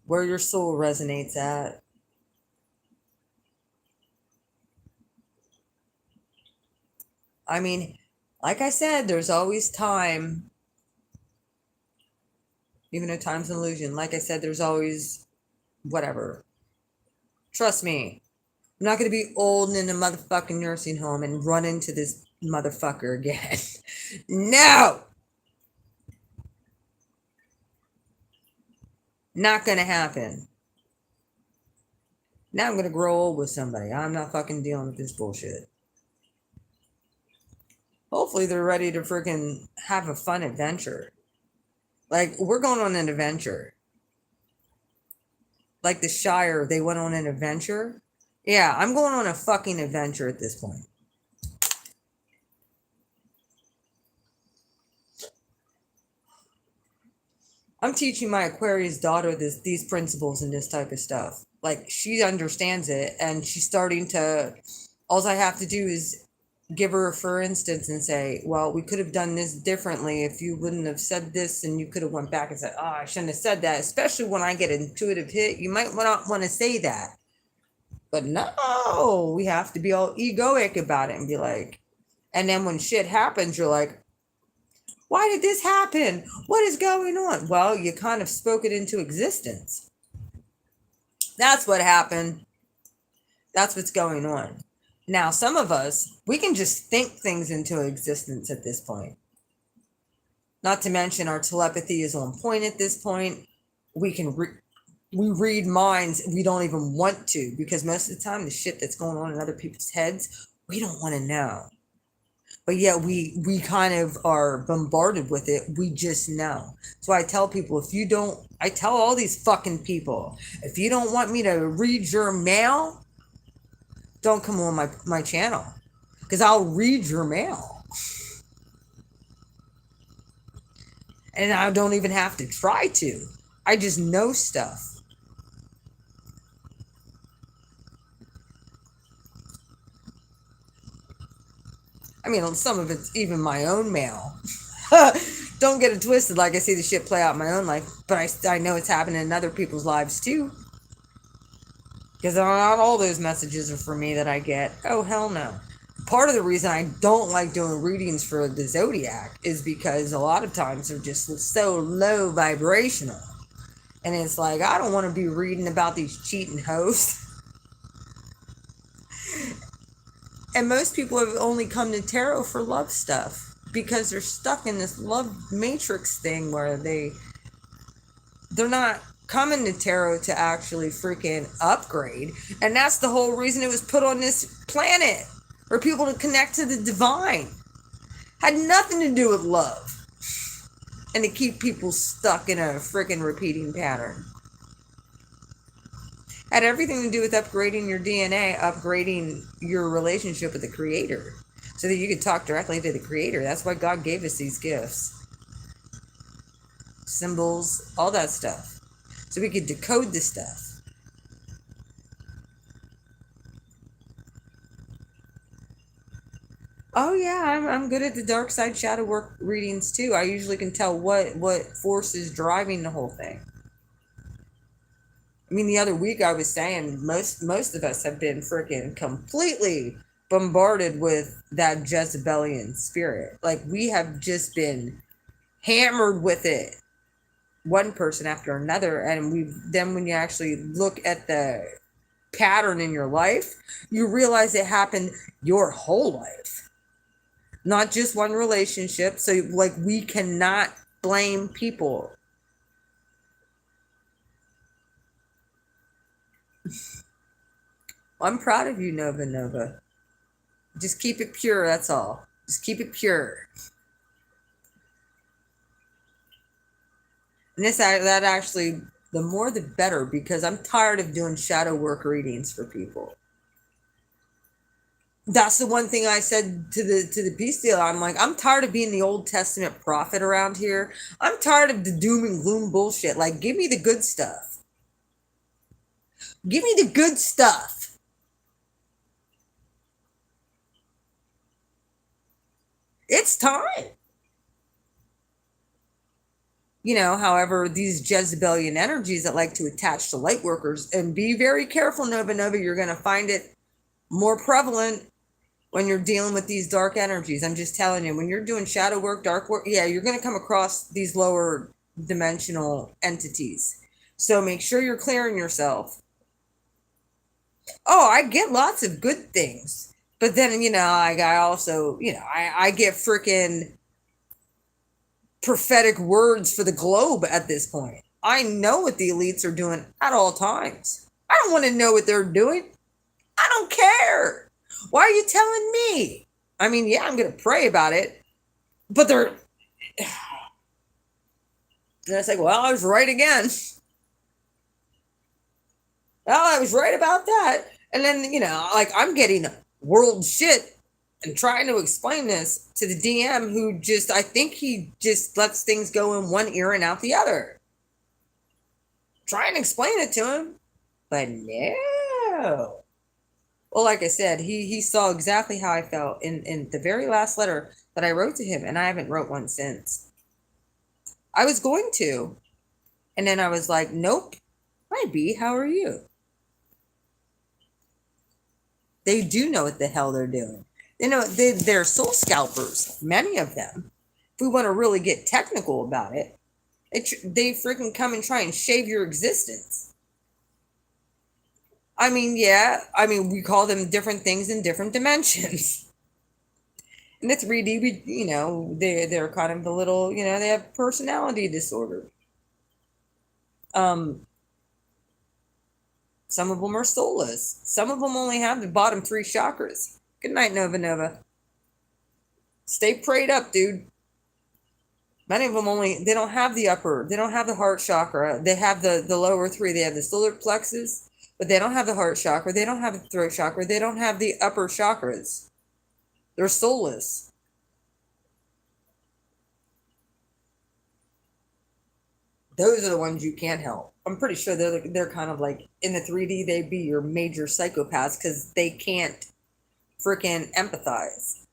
Where your soul resonates at. I mean, like I said, there's always time, even though time's an illusion. Like I said, there's always whatever. Trust me, I'm not going to be old and in a motherfucking nursing home and run into this motherfucker again. No! Not going to happen. Now I'm going to grow old with somebody. I'm not fucking dealing with this bullshit. Hopefully they're ready to freaking have a fun adventure. Like, we're going on an adventure. Like the Shire, they went on an adventure. Yeah, I'm going on a fucking adventure at this point. I'm teaching my Aquarius daughter these principles and this type of stuff. Like, she understands it, and she's starting to. All I have to do is give her, for instance, and say, "Well, we could have done this differently if you wouldn't have said this, and you could have went back and said, oh, I shouldn't have said that." Especially when I get an intuitive hit, you might not want to say that. But no, we have to be all egoic about it and be like, and then when shit happens, you're like, why did this happen? What is going on? Well, you kind of spoke it into existence. That's what happened. That's what's going on. Now, some of us, we can just think things into existence at this point. Not to mention our telepathy is on point at this point. We can we read minds we don't even want to, because most of the time the shit that's going on in other people's heads, we don't want to know. But yet we kind of are bombarded with it. We just know. So I tell people, I tell all these fucking people, if you don't want me to read your mail, don't come on my channel, because I'll read your mail. And I don't even have to try to. I just know stuff. I mean, some of it's even my own mail. Don't get it twisted. Like, I see the shit play out in my own life, but I know it's happening in other people's lives too. Because not all those messages are for me that I get. Oh, hell no. Part of the reason I don't like doing readings for the zodiac is because a lot of times they're just so low vibrational. And it's like, I don't want to be reading about these cheating hoes. And most people have only come to tarot for love stuff, because they're stuck in this love matrix thing where they're not coming to tarot to actually freaking upgrade. And that's the whole reason it was put on this planet, for people to connect to the divine. Had nothing to do with love, and to keep people stuck in a freaking repeating pattern. Had everything to do with upgrading your DNA, upgrading your relationship with the Creator, so that you could talk directly to the Creator. That's why God gave us these gifts, symbols, all that stuff, so we could decode the stuff. Oh yeah, I'm good at the dark side shadow work readings too. I usually can tell what force is driving the whole thing. I mean, the other week I was saying most of us have been freaking completely bombarded with that Jezebelian spirit. Like, we have just been hammered with it, one person after another. And then when you actually look at the pattern in your life, you realize it happened your whole life, not just one relationship. So, like, we cannot blame people. I'm proud of you, Nova Nova. Just keep it pure, that's all. Just keep it pure. And that actually, the more the better, because I'm tired of doing shadow work readings for people. That's the one thing I said to the peace deal. I'm like, I'm tired of being the Old Testament prophet around here. I'm tired of the doom and gloom bullshit. Like, give me the good stuff. Give me the good stuff. It's time. However, these Jezebelian energies that like to attach to light workers, and be very careful, Nova Nova, you're going to find it more prevalent when you're dealing with these dark energies. I'm just telling you, when you're doing shadow work, dark work, yeah, you're going to come across these lower dimensional entities. So make sure you're clearing yourself. Oh, I get lots of good things. But then, I also, I get freaking prophetic words for the globe at this point. I know what the elites are doing at all times. I don't want to know what they're doing. I don't care. Why are you telling me? I mean, yeah, I'm going to pray about it, but they're. And it's like, well, I was right again. Well, I was right about that. And then, like, I'm getting world shit and trying to explain this to the DM who just, I think he just lets things go in one ear and out the other. Try and explain it to him, but no. Well, like I said, he saw exactly how I felt in the very last letter that I wrote to him, and I haven't wrote one since. I was going to, and then I was like, nope. Hi, B, how are you? They do know what the hell they're doing. They're soul scalpers, many of them. If we want to really get technical about it, they freaking come and try and shave your existence. I mean, yeah, we call them different things in different dimensions. In the 3D, they're kind of a little, they have personality disorder. Some of them are soulless. Some of them only have the bottom 3 chakras. Good night, Nova Nova. Stay prayed up, dude. Many of them they don't have the they don't have the heart chakra. They have the lower 3. They have the solar plexus, but they don't have the heart chakra. They don't have the throat chakra. They don't have the upper chakras. They're soulless. Those are the ones you can't help. I'm pretty sure they're kind of like in the 3D, they'd be your major psychopaths because they can't freaking empathize.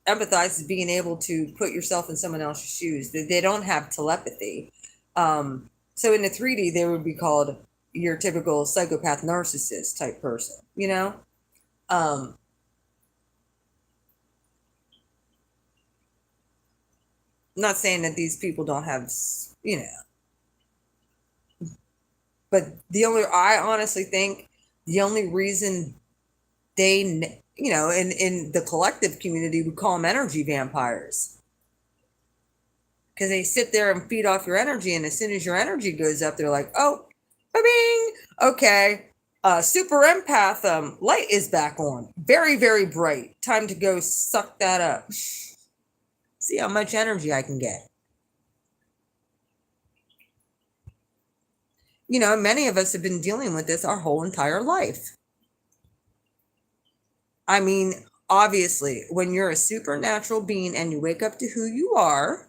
Empathize is being able to put yourself in someone else's shoes. They don't have telepathy. So in the 3D, they would be called your typical psychopath narcissist type person, I'm not saying that these people don't have, but I honestly think the only reason they, in the collective community would call them energy vampires. Because they sit there and feed off your energy, and as soon as your energy goes up, they're like, oh, bing, okay, super empath light is back on. Very, very bright. Time to go suck that up. See how much energy I can get. Many of us have been dealing with this our whole entire life. I mean, obviously, when you're a supernatural being and you wake up to who you are,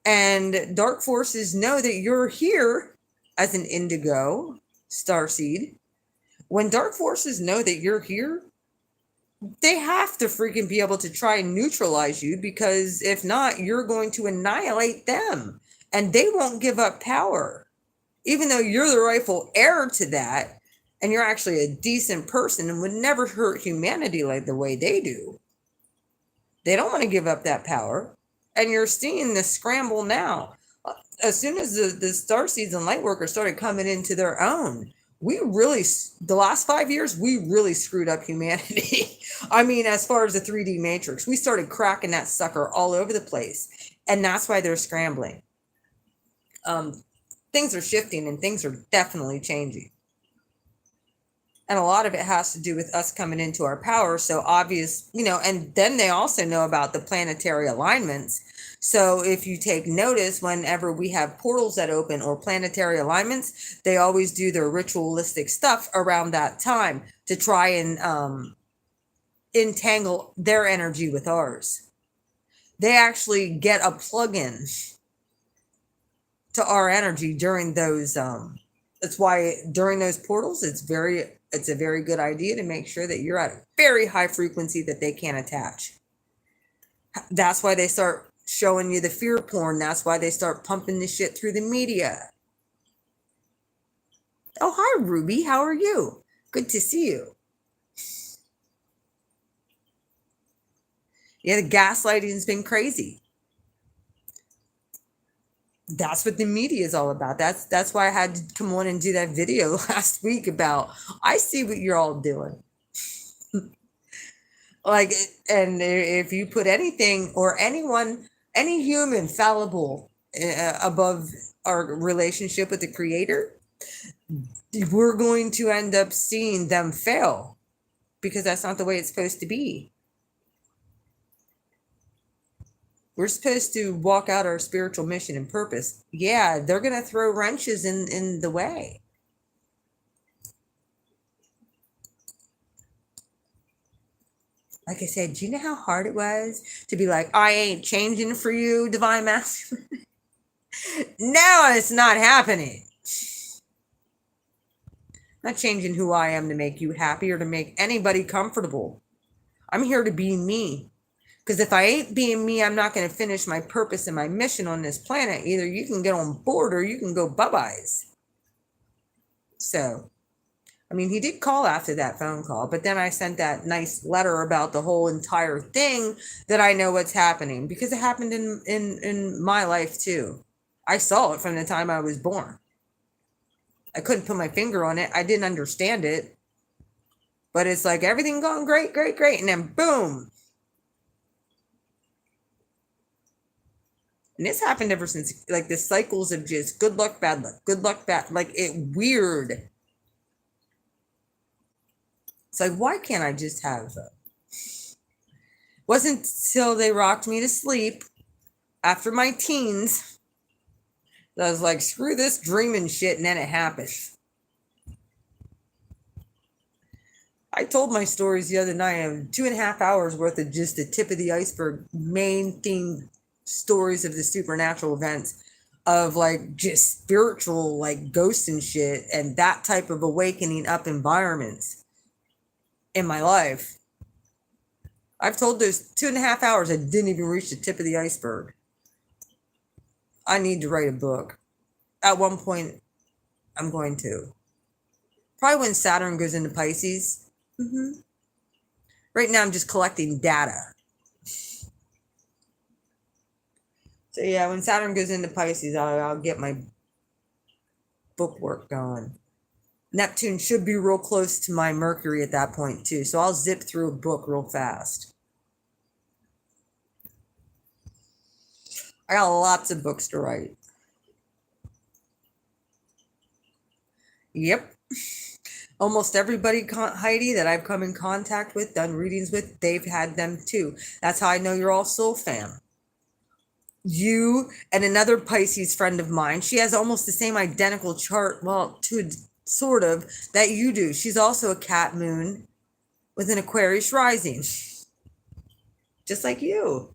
and dark forces know that you're here as an indigo starseed, when dark forces know that you're here, they have to freaking be able to try and neutralize you, because if not, you're going to annihilate them, and they won't give up power. Even though you're the rightful heir to that, and you're actually a decent person and would never hurt humanity like the way they do, they don't want to give up that power. And you're seeing this scramble now. As soon as the starseeds and lightworkers started coming into their own, the last 5 years, we really screwed up humanity. I mean, as far as the 3D matrix, we started cracking that sucker all over the place. And that's why they're scrambling. Things are shifting and things are definitely changing. And a lot of it has to do with us coming into our power. So obvious, and then they also know about the planetary alignments. So if you take notice, whenever we have portals that open or planetary alignments, they always do their ritualistic stuff around that time to try and entangle their energy with ours. They actually get a plug-in to our energy during those that's why during those portals it's a very good idea to make sure that you're at a very high frequency that they can't attach. That's why they start showing you the fear porn. That's why they start pumping the shit through the media. Oh, hi Ruby, how are you? Good to see you. Yeah, the gaslighting's been crazy. That's what the media is all about. That's why I had to come on and do that video last week about I see what you're all doing. Like, and if you put anything or anyone, any human fallible above our relationship with the creator, we're going to end up seeing them fail because that's not the way it's supposed to be. We're supposed to walk out our spiritual mission and purpose. Yeah, they're going to throw wrenches in the way. Like I said, do you know how hard it was to be like, I ain't changing for you, Divine Masculine? No, it's not happening. I'm not changing who I am to make you happy or to make anybody comfortable. I'm here to be me. Because if I ain't being me, I'm not going to finish my purpose and my mission on this planet. Either you can get on board or you can go bye-byes. So, I mean, he did call after that phone call, but then I sent that nice letter about the whole entire thing that I know what's happening because it happened in my life too. I saw it from the time I was born. I couldn't put my finger on it. I didn't understand it. But it's like everything going great, great, great. And then boom. And this happened ever since, like the cycles of just good luck, bad luck, good luck, bad, like it weird. It's like, why can't I just have Wasn't till they rocked me to sleep after my teens that I was like, screw this dreaming shit, and then it happened. I told my stories the other night of 2.5 hours worth of just the tip of the iceberg, main theme stories of the supernatural events of like just spiritual, like ghosts and shit, and that type of awakening up environments in my life. I've told those 2.5 hours I didn't even reach the tip of the iceberg. I need to write a book. At one point, I'm going to. Probably when Saturn goes into Pisces. Right now, I'm just collecting data. So yeah, when Saturn goes into Pisces, I'll get my book work going. Neptune should be real close to my Mercury at that point too, so I'll zip through a book real fast. I got lots of books to write. Yep. Almost everybody, Heidi, that I've come in contact with, done readings with, they've had them too. That's how I know you're all soul fam. You and another Pisces friend of mine, she has almost the same identical chart, well, to sort of, that you do. She's also a cat moon with an Aquarius rising. Just like you.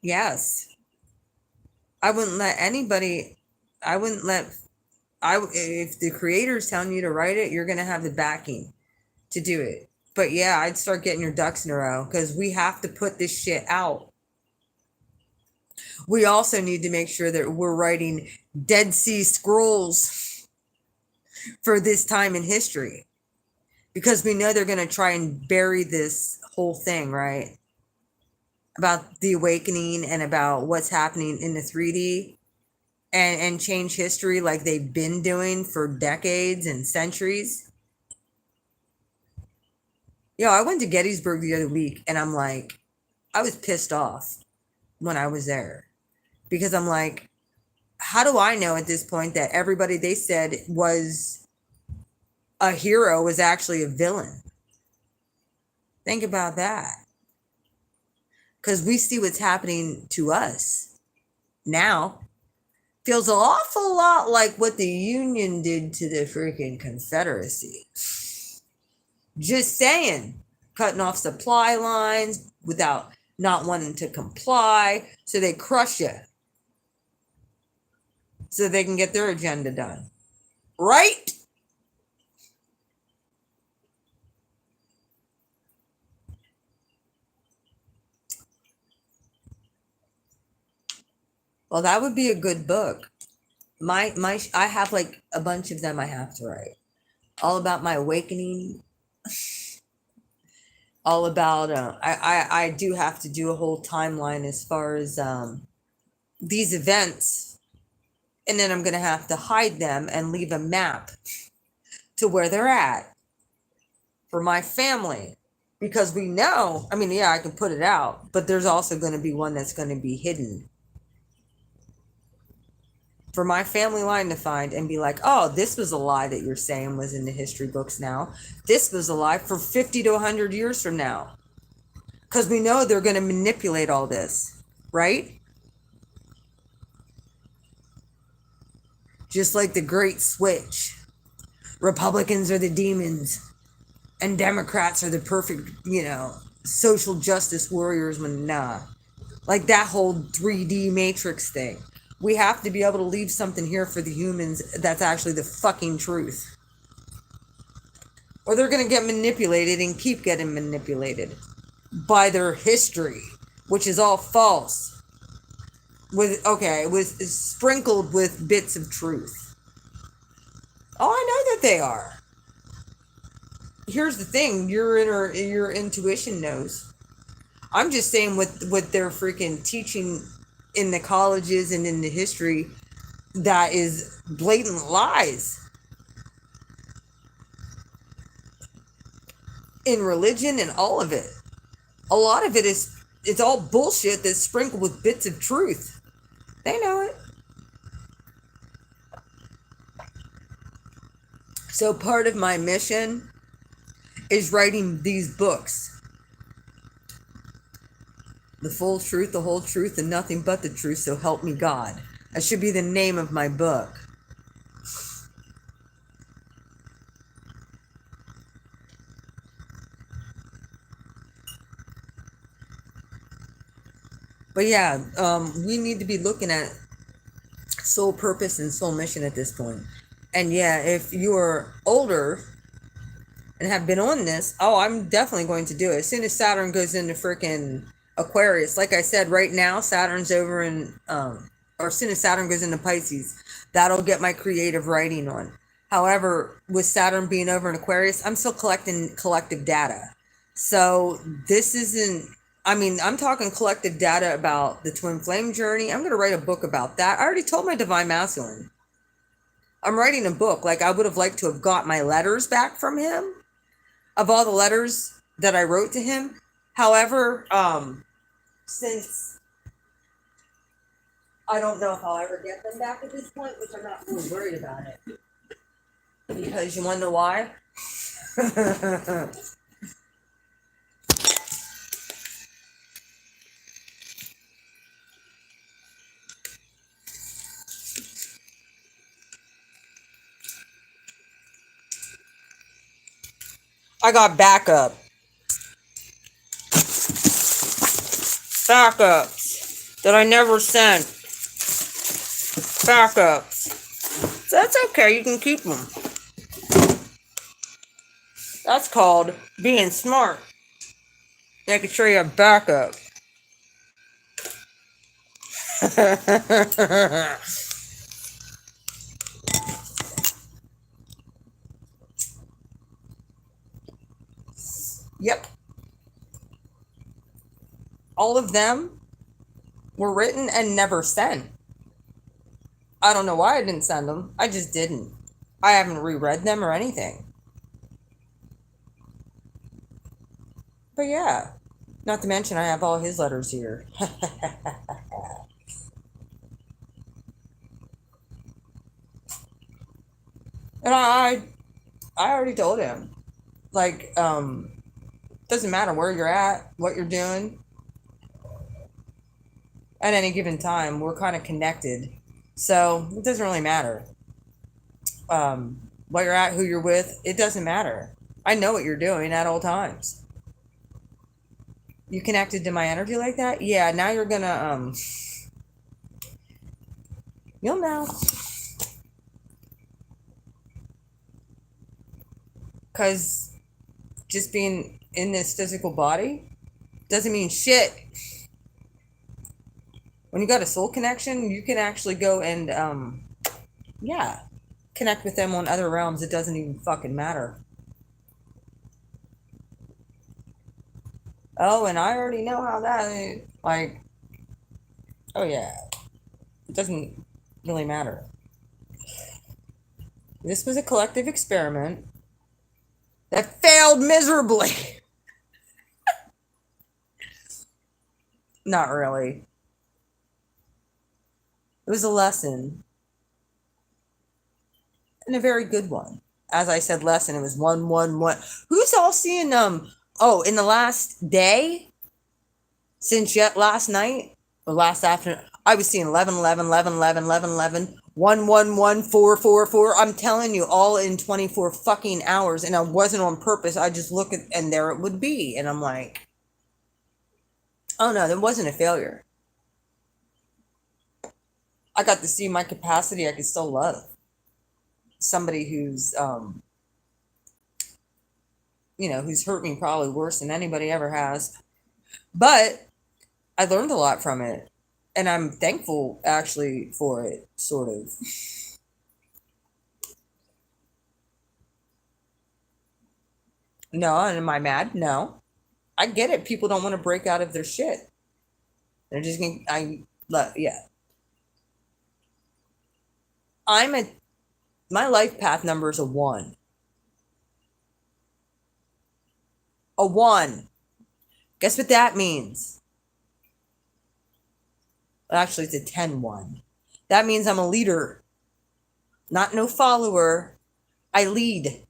Yes. I wouldn't let anybody, I wouldn't let, if the creator's telling you to write it, you're going to have the backing to do it. But yeah, I'd start getting your ducks in a row because we have to put this shit out. We also need to make sure that we're writing Dead Sea Scrolls for this time in history because we know they're going to try and bury this whole thing, right? About the awakening and about what's happening in the 3D and change history like they've been doing for decades and centuries. I went to Gettysburg the other week and I'm like, I was pissed off when I was there because I'm like, how do I know at this point that everybody they said was a hero was actually a villain? Think about that. Because we see what's happening to us now. Feels an awful lot like what the Union did to the freaking Confederacy. Just saying. Cutting off supply lines without not wanting to comply. So they crush you. So they can get their agenda done. Right? Well, that would be a good book. I have like a bunch of them I have to write. All about my awakening. All about I do have to do a whole timeline as far as these events, and then I'm gonna have to hide them and leave a map to where they're at for my family, because we know, I mean, yeah, I can put it out, but there's also going to be one that's going to be hidden for my family line to find and be like, oh, this was a lie that you're saying was in the history books now. This was a lie for 50 to 100 years from now. Because we know they're going to manipulate all this, right? Just like the great switch. Republicans are the demons and Democrats are the perfect, social justice warriors when nah. Like that whole 3D matrix thing. We have to be able to leave something here for the humans that's actually the fucking truth. Or they're going to get manipulated and keep getting manipulated by their history, which is all false. With sprinkled with bits of truth. Oh, I know that they are. Here's the thing, your intuition knows. I'm just saying what they're freaking teaching in the colleges and in the history, that is blatant lies. In religion and all of it. A lot of it's all bullshit that's sprinkled with bits of truth. They know it. So part of my mission is writing these books. The full truth, the whole truth, and nothing but the truth, so help me God. That should be the name of my book. But yeah, we need to be looking at soul purpose and soul mission at this point. And yeah, if you're older and have been on this, oh, I'm definitely going to do it. As soon as Saturn goes into freaking Aquarius, like I said, right now, Saturn's over in, or as soon as Saturn goes into Pisces, that'll get my creative writing on. However, with Saturn being over in Aquarius, I'm still collecting collective data. So this isn't, I mean, I'm talking collective data about the twin flame journey. I'm going to write a book about that. I already told my divine masculine. I'm writing a book. Like, I would have liked to have got my letters back from him, of all the letters that I wrote to him. However, since I don't know if I'll ever get them back at this point, which I'm not really worried about it. Because you want to know why? I got backups that I never sent. Backups. So that's okay, you can keep them. That's called being smart. Making sure you have backup. Yep. All of them were written and never sent. I don't know why I didn't send them. I just didn't. I haven't reread them or anything. But yeah, not to mention I have all his letters here. And I already told him, like, doesn't matter where you're at, what you're doing. At any given time, we're kind of connected. So it doesn't really matter. What you're at, who you're with, it doesn't matter. I know what you're doing at all times. You connected to my energy like that? Yeah, now you're gonna, you'll know. Because just being in this physical body doesn't mean shit. When you got a soul connection, you can actually go and, yeah, connect with them on other realms. It doesn't even fucking matter. Oh, and I already know how that is. Like, oh yeah, it doesn't really matter. This was a collective experiment that failed miserably. Not really. It was a lesson, and a very good one. As I said, lesson. It was 111. Who's all seeing Oh, in the last day, since yet last night or last afternoon, I was seeing 11, 11, 11, 11, 11, 11, 1, 1, 1, 4, 4, 4. I'm telling you, all in 24 fucking hours, and I wasn't on purpose. I just look at, and there it would be, and I'm like, oh no, that wasn't a failure. I got to see my capacity. I could still love somebody who's who's hurt me probably worse than anybody ever has. But I learned a lot from it, and I'm thankful actually for it, sort of. No, and am I mad? No. I get it. People don't want to break out of their shit. They're just gonna yeah. I'm a My life path number is a 1. A 1. Guess what that means? Well, actually, it's a 10-1. That means I'm a leader, not no follower. I lead.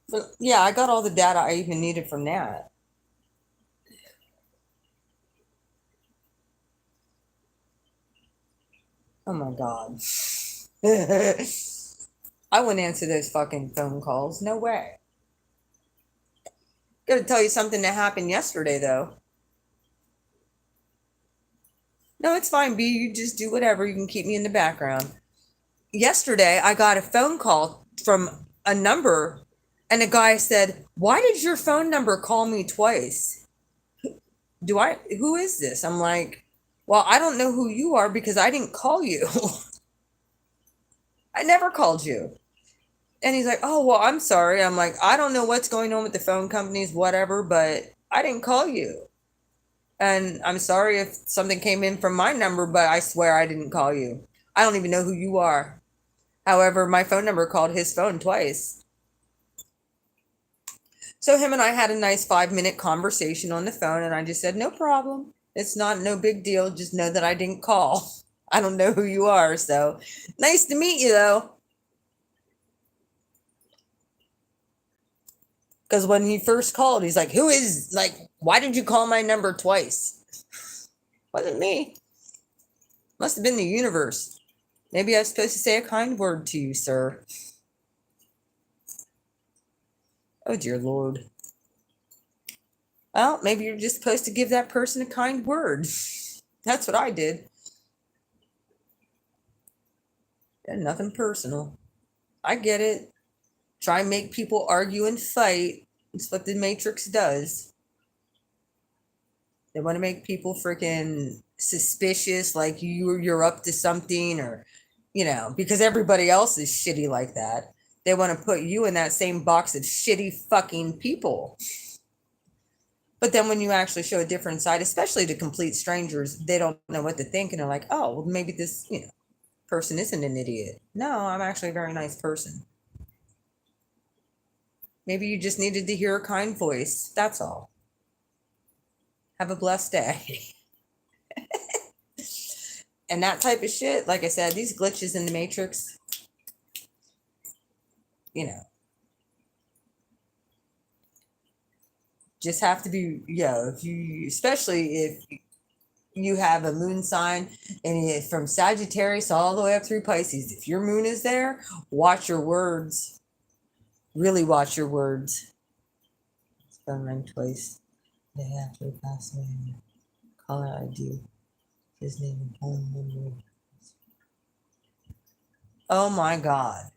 But yeah, I got all the data I even needed from that. Oh my God. I wouldn't answer those fucking phone calls. No way. Gotta tell you something that happened yesterday, though. No, it's fine, B. You just do whatever. You can keep me in the background. Yesterday, I got a phone call from a number, and a guy said, "Why did your phone number call me twice? Who is this?" I'm like, "Well, I don't know who you are because I didn't call you. I never called you." And he's like, "Oh, well, I'm sorry." I'm like, "I don't know what's going on with the phone companies, whatever, but I didn't call you. And I'm sorry if something came in from my number, but I swear I didn't call you. I don't even know who you are." However, my phone number called his phone twice. So him and I had a nice 5-minute conversation on the phone, and I just said, "No problem. It's not no big deal. Just know that I didn't call. I don't know who you are. So nice to meet you, though." Because when he first called, he's like, why did you call my number twice? Wasn't me. Must have been the universe. Maybe I was supposed to say a kind word to you, sir. Oh, dear Lord. Well, maybe you're just supposed to give that person a kind word. That's what I did. And nothing personal. I get it. Try and make people argue and fight. It's what the Matrix does. They want to make people freaking suspicious, like you're up to something, or because everybody else is shitty like that. They want to put you in that same box of shitty fucking people. But then when you actually show a different side, especially to complete strangers, they don't know what to think, and they're like, "Oh, well, maybe this, person isn't an idiot. No, I'm actually a very nice person. Maybe you just needed to hear a kind voice. That's all. Have a blessed day. And that type of shit, like I said, these glitches in the matrix, you know, just have to be, if you, especially if you have a moon sign and from Sagittarius all the way up through Pisces, if your moon is there, watch your words. Really watch your words. It's been rang twice. They have to pass away. Caller ID. His name and phone number. Oh my God.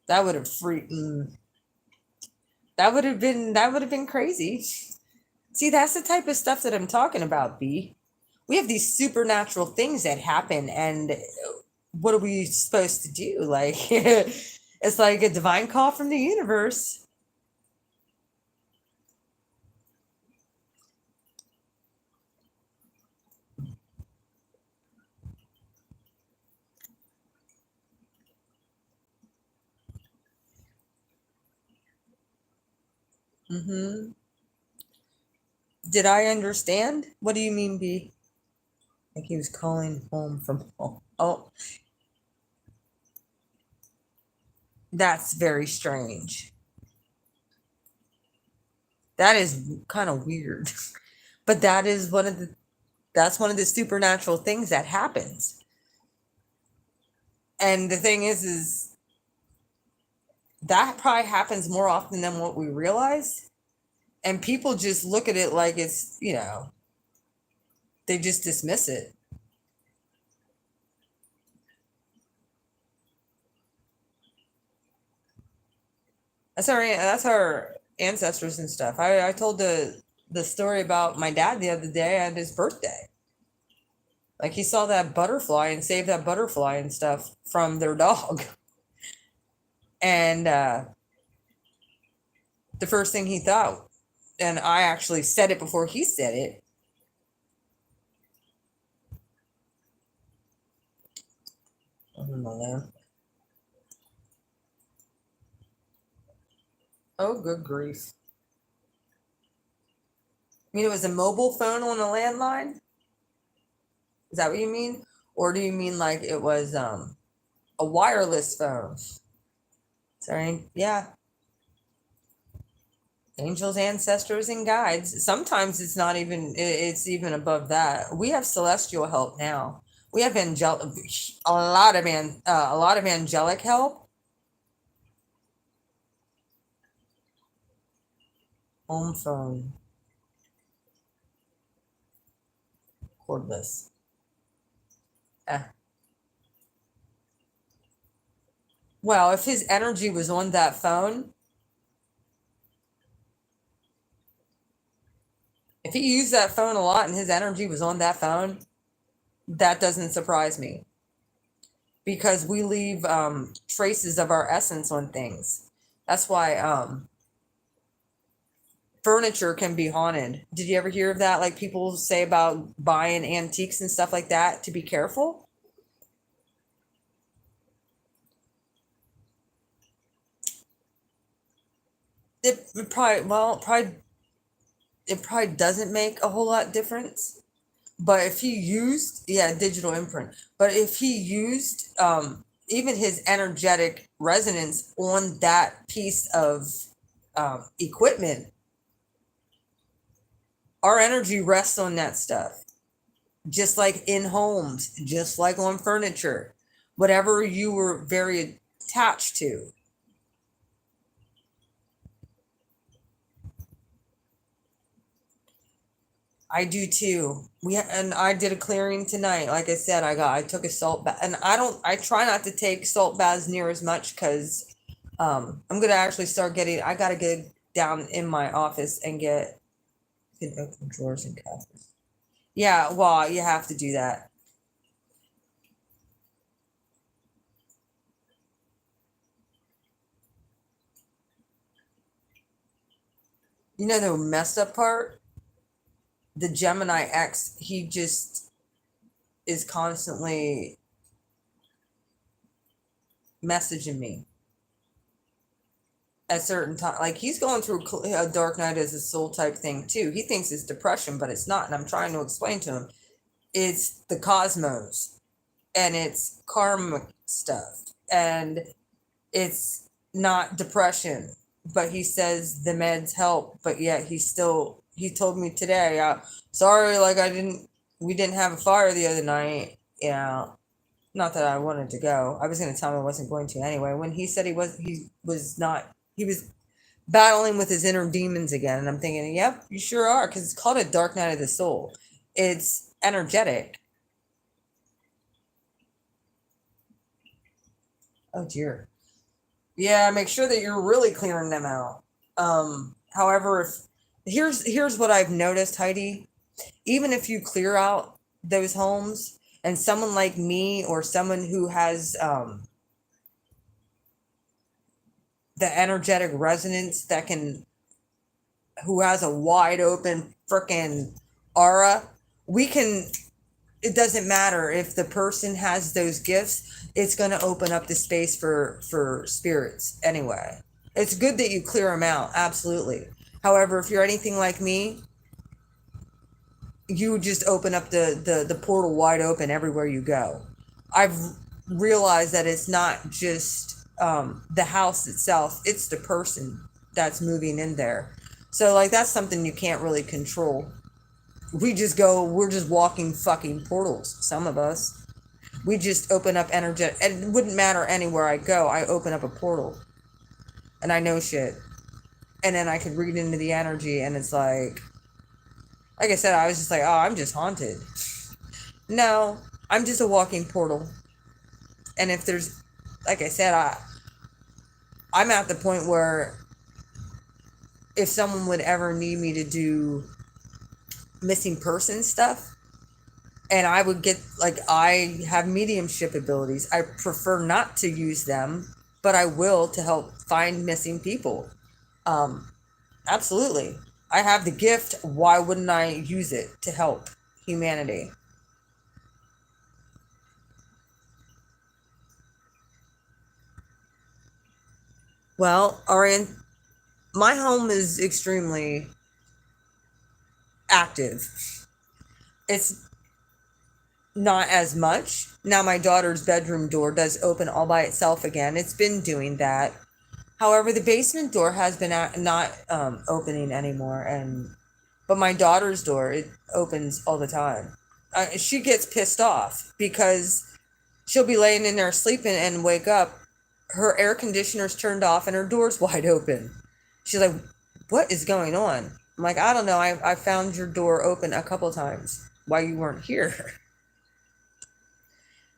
That would have freaked. That would have been crazy. See, that's the type of stuff that I'm talking about, B. We have these supernatural things that happen, and what are we supposed to do? Like, it's like a divine call from the universe. Mm-hmm. Did I understand? What do you mean, B? Like he was calling home from home. Oh, that's very strange. That is kind of weird. But that's one of the supernatural things that happens. And the thing is that probably happens more often than what we realize. And people just look at it like it's, they just dismiss it. That's our ancestors and stuff. I told the story about my dad the other day at his birthday. Like he saw that butterfly and saved that butterfly and stuff from their dog. And the first thing he thought, and I actually said it before he said it. I don't know, man. Oh, good grief. I mean, it was a mobile phone on a landline? Is that what you mean? Or do you mean like it was a wireless phone? Sorry. Yeah. Angels, ancestors, and guides. Sometimes it's not even, it's even above that. We have celestial help now. We have a lot of angelic help. Home phone, cordless. Eh. Well, if his energy was on that phone, if he used that phone a lot and his energy was on that phone, that doesn't surprise me because we leave traces of our essence on things. That's why furniture can be haunted. Did you ever hear of that? Like people say about buying antiques and stuff like that to be careful. It probably doesn't make a whole lot difference. But if he used, yeah, digital imprint. But if he used even his energetic resonance on that piece of equipment, our energy rests on that stuff. Just like in homes, just like on furniture, whatever you were very attached to. I do too. And I did a clearing tonight. Like I said, I took a salt bath, and I try not to take salt baths near as much because I'm gonna actually start getting. I gotta get down in my office and get open drawers and covers. Yeah, well, you have to do that. You know the messed up part? The Gemini X, he just is constantly messaging me at certain time. Like he's going through a dark night as a soul type thing too. He thinks it's depression, but it's not. And I'm trying to explain to him it's the cosmos and it's karmic stuff and it's not depression. But he says the meds help, but yet he told me today, sorry, like we didn't have a fire the other night. Yeah, not that I wanted to go. I was going to tell him I wasn't going to anyway. When he said he was not, he was battling with his inner demons again. And I'm thinking, yep, you sure are, because it's called a dark night of the soul. It's energetic. Oh dear. Yeah, make sure that you're really clearing them out. However, if here's what I've noticed, Heidi. Even if you clear out those homes, and someone like me or someone who has the energetic resonance who has a wide open freaking aura, we can. It doesn't matter if the person has those gifts. It's going to open up the space for spirits anyway. It's good that you clear them out, absolutely. However, if you're anything like me, you just open up the portal wide open everywhere you go. I've realized that it's not just the house itself, it's the person that's moving in there. So, like, that's something you can't really control. We're just walking fucking portals, some of us. We just open up energy. And it wouldn't matter anywhere I go, I open up a portal. And I know shit. And then I could read into the energy, and it's like I said, I was just like, oh, I'm just haunted. No, I'm just a walking portal. And if there's, like I said, I'm at the point where if someone would ever need me to do missing person stuff, and I would get, like, I have mediumship abilities. I prefer not to use them, but I will to help find missing people. Absolutely. I have the gift. Why wouldn't I use it to help humanity? Well, Arian, my home is extremely active. It's not as much. Now, my daughter's bedroom door does open all by itself again. It's been doing that. However, the basement door has been not opening anymore, but my daughter's door, it opens all the time. She gets pissed off because she'll be laying in there sleeping and wake up. Her air conditioner's turned off and her door's wide open. She's like, "What is going on?" I'm like, "I don't know. I found your door open a couple times while you weren't here."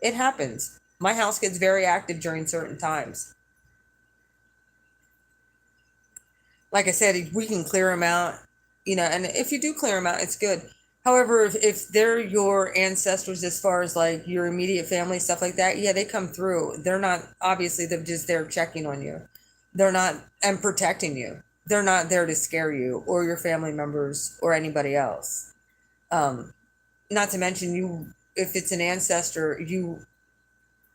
It happens. My house gets very active during certain times. Like I said, we can clear them out, and if you do clear them out, it's good. However, if they're your ancestors, as far as like your immediate family, stuff like that, yeah, they come through. They're not, obviously, they're just there checking on you. They're not, and protecting you. They're not there to scare you or your family members or anybody else. Not to mention, if it's an ancestor,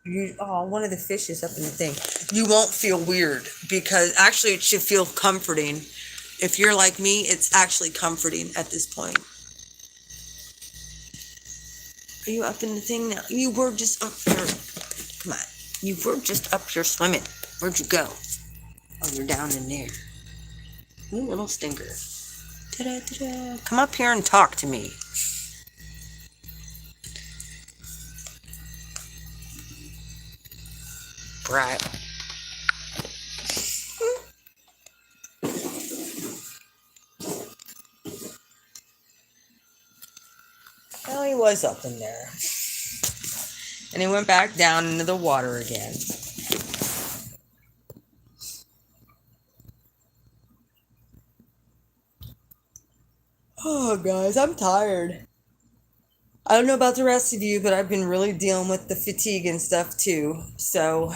one of the fish is up in the thing. You won't feel weird, because actually it should feel comforting. If you're like me, it's actually comforting at this point. Are you up in the thing now? You were just up here. Come on. You were just up here swimming. Where'd you go? Oh, you're down in there. You little stinker. Ta-da, ta-da. Come up here and talk to me. Right. Well, he was up in there. And he went back down into the water again. Oh, guys, I'm tired. I don't know about the rest of you, but I've been really dealing with the fatigue and stuff too. So,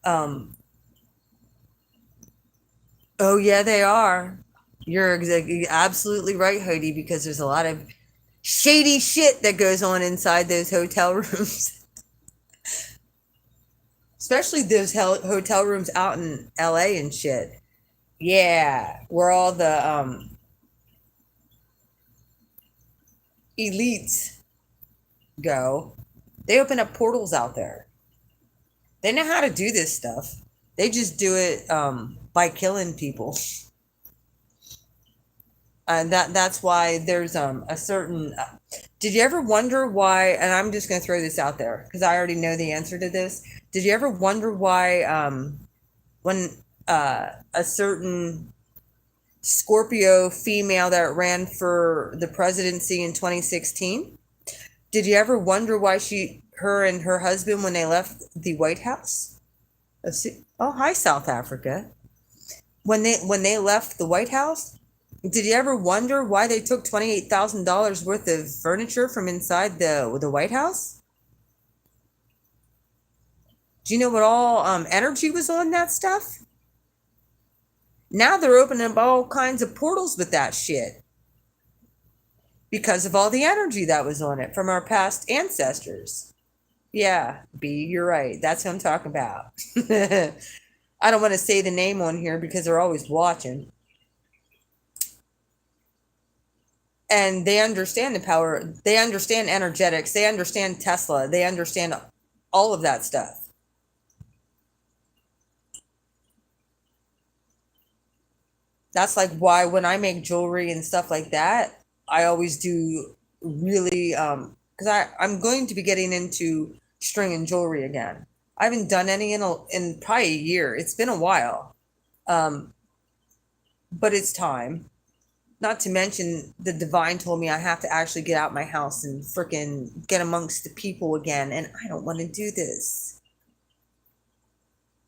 oh yeah, they are. You're absolutely right, Heidi, because there's a lot of shady shit that goes on inside those hotel rooms. Especially those hotel rooms out in LA and shit. Yeah, where all the elites go. They open up portals out there. They know how to do this stuff. They just do it by killing people. And that's why there's a certain did you ever wonder why, and I'm just going to throw this out there because I already know the answer to this. Did you ever wonder why when a certain Scorpio female that ran for the presidency in 2016, did you ever wonder why her and her husband, when they left the White House? Oh, hi, South Africa. When they left the White House, did you ever wonder why they took $28,000 worth of furniture from inside the White House? Do you know what all energy was on that stuff? Now they're opening up all kinds of portals with that shit because of all the energy that was on it from our past ancestors. Yeah, B, you're right. That's what I'm talking about. I don't want to say the name on here because they're always watching. And they understand the power. They understand energetics. They understand Tesla. They understand all of that stuff. That's like why when I make jewelry and stuff like that, I always do really because I'm going to be getting into string and jewelry again. I haven't done any in probably a year. It's been a while. Um, but it's time. Not to mention the divine told me I have to actually get out my house and freaking get amongst the people again, and I don't want to do this.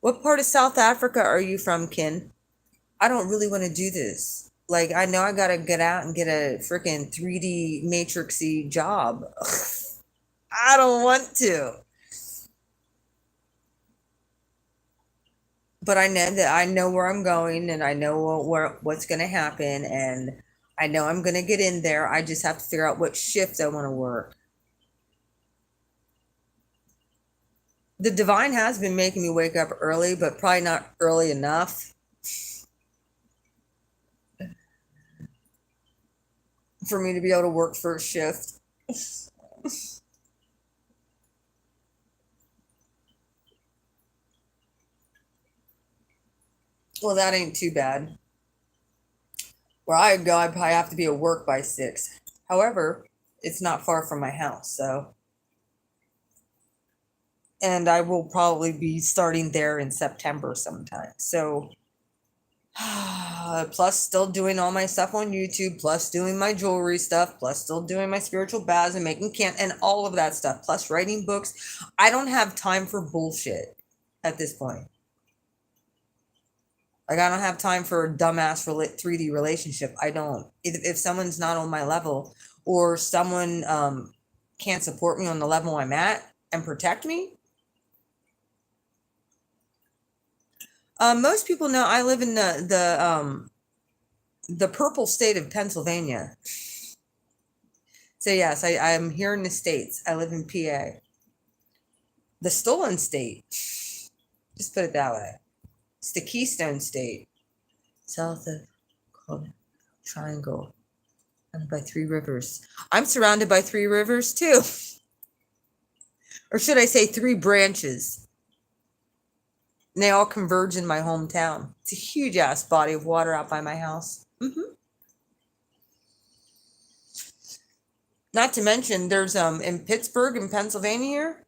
What part of South Africa are you from, Kin? I don't really want to do this. Like, I know I gotta get out and get a freaking 3D matrixy job. I don't want to. But I know that I know where I'm going and I know what's gonna happen and I know I'm gonna get in there. I just have to figure out what shift I want to work. The divine has been making me wake up early, but probably not early enough for me to be able to work first shift. Well, that ain't too bad. Where I go, I probably have to be at work by 6. However, it's not far from my house, so and I will probably be starting there in September sometime. So plus still doing all my stuff on YouTube, plus doing my jewelry stuff, plus still doing my spiritual baths and making can and all of that stuff, plus writing books. I don't have time for bullshit at this point. Like I don't have time for a dumbass 3D relationship. I don't. If someone's not on my level or someone can't support me on the level I'm at and protect me, most people know I live in the purple state of Pennsylvania. So yes, I am here in the States. I live in PA. The stolen state. Just put it that way. It's the Keystone State. South of Triangle. Surrounded by 3 rivers. I'm surrounded by 3 rivers too. Or should I say 3 branches? And they all converge in my hometown. It's a huge ass body of water out by my house. Not to mention, there's in Pittsburgh, in Pennsylvania, here,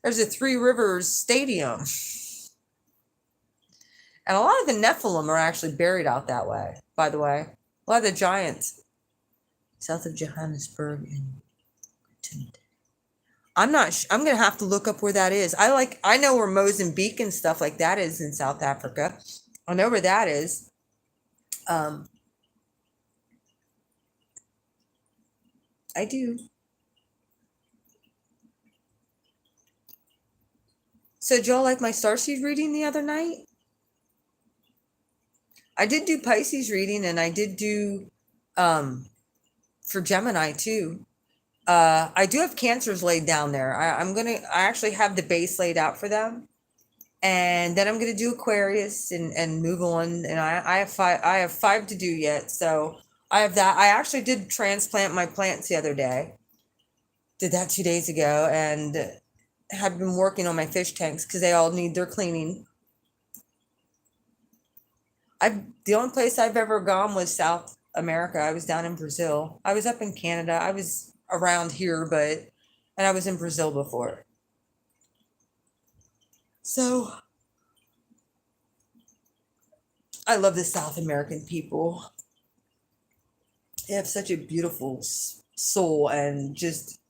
there's a 3 Rivers Stadium, and a lot of the Nephilim are actually buried out that way. By the way, a lot of the giants south of Johannesburg and I'm not. I'm gonna have to look up where that is. I know where Mozambique and stuff like that is in South Africa. I know where that is. I do. So, did y'all like my starseed reading the other night? I did do Pisces reading, and I did do for Gemini too. I do have cancers laid down there. I actually have the base laid out for them. And then I'm gonna do Aquarius and move on. And I have five to do yet. So I have that. I actually did transplant my plants the other day. Did that 2 days ago and have been working on my fish tanks because they all need their cleaning. The only place I've ever gone was South America. I was down in Brazil. I was up in Canada. I was around here, and I was in Brazil before. So I love the South American people. They have such a beautiful soul, and just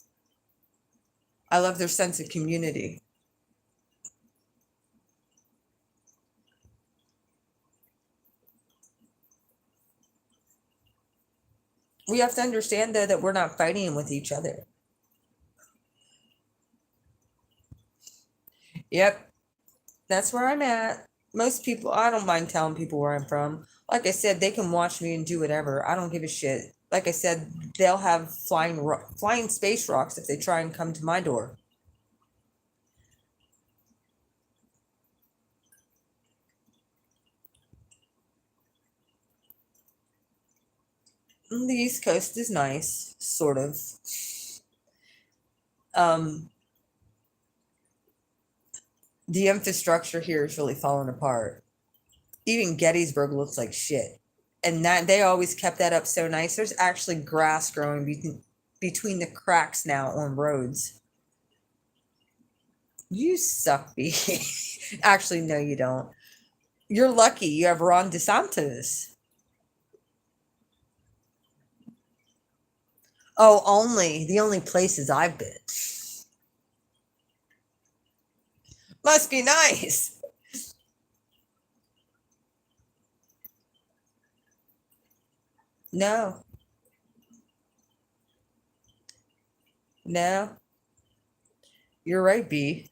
I love their sense of community. We have to understand though that we're not fighting with each other. Yep, that's where I'm at. Most people, I don't mind telling people where I'm from. Like I said, they can watch me and do whatever. I don't give a shit. Like I said, they'll have flying space rocks if they try and come to my door. The East Coast is nice, sort of. Um, the infrastructure here is really falling apart. Even Gettysburg looks like shit. And that they always kept that up so nice. There's actually grass growing between the cracks now on roads. You suck, B. Actually, no, you don't. You're lucky you have Ron DeSantis. Oh, only the only places I've been. Must be nice. No, no, you're right, B.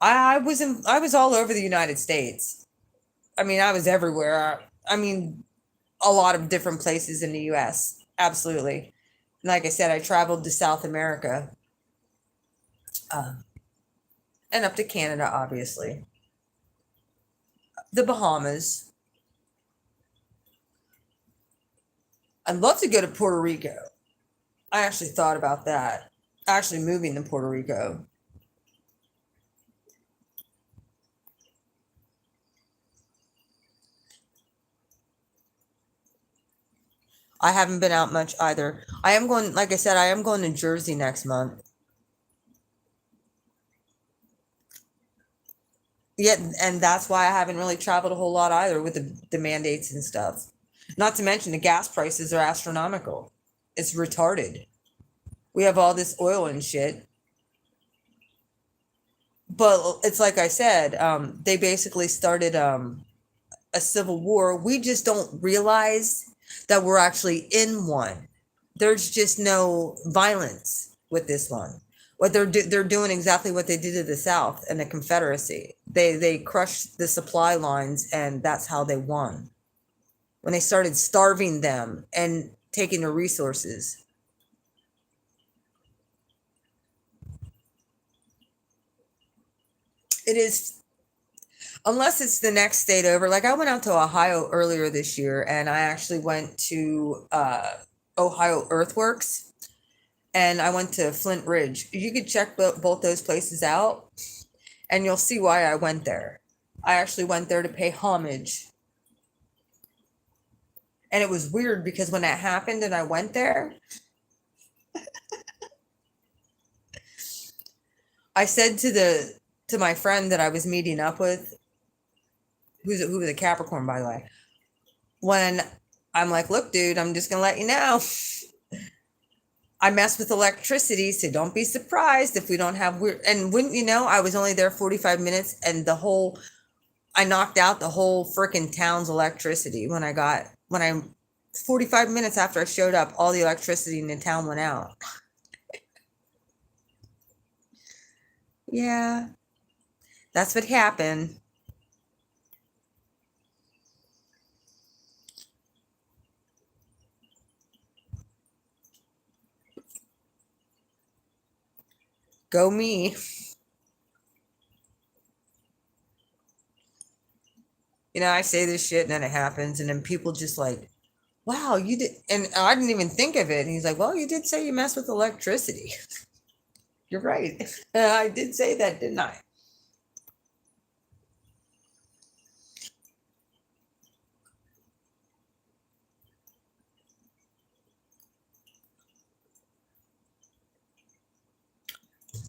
I was all over the United States. I mean, I was everywhere. I mean, a lot of different places in the U.S. Absolutely. And like I said, I traveled to South America, uh, and up to Canada, obviously. The Bahamas. I'd love to go to Puerto Rico. I actually thought about that. Actually, moving to Puerto Rico. I haven't been out much either. I am going, like I said, I am going to Jersey next month. Yeah, and that's why I haven't really traveled a whole lot either with the mandates and stuff. Not to mention the gas prices are astronomical. It's retarded. We have all this oil and shit. But it's like I said, they basically started a civil war. We just don't realize that we're actually in one. There's just no violence with this one. What they're doing exactly what they did to the South and the Confederacy. They crushed the supply lines, and that's how they won. When they started starving them and taking their resources. It is, unless it's the next state over. Like I went out to Ohio earlier this year, and I actually went to Ohio Earthworks, and I went to Flint Ridge. You could check both those places out, and you'll see why I went there. I actually went there to pay homage. And it was weird because when that happened and I went there, I said to my friend that I was meeting up with, who was a Capricorn, by the way, when I'm like, look, dude, I'm just gonna let you know. I mess with electricity, so don't be surprised if we don't have weird. And wouldn't you know, I was only there 45 minutes, and I knocked out the whole freaking town's electricity when I 45 minutes after I showed up, all the electricity in the town went out. Yeah, that's what happened. Go me. I say this shit and then it happens, and then people just like, wow, you did, and I didn't even think of it. And he's like, well, you did say you mess with electricity. You're right. I did say that, didn't I?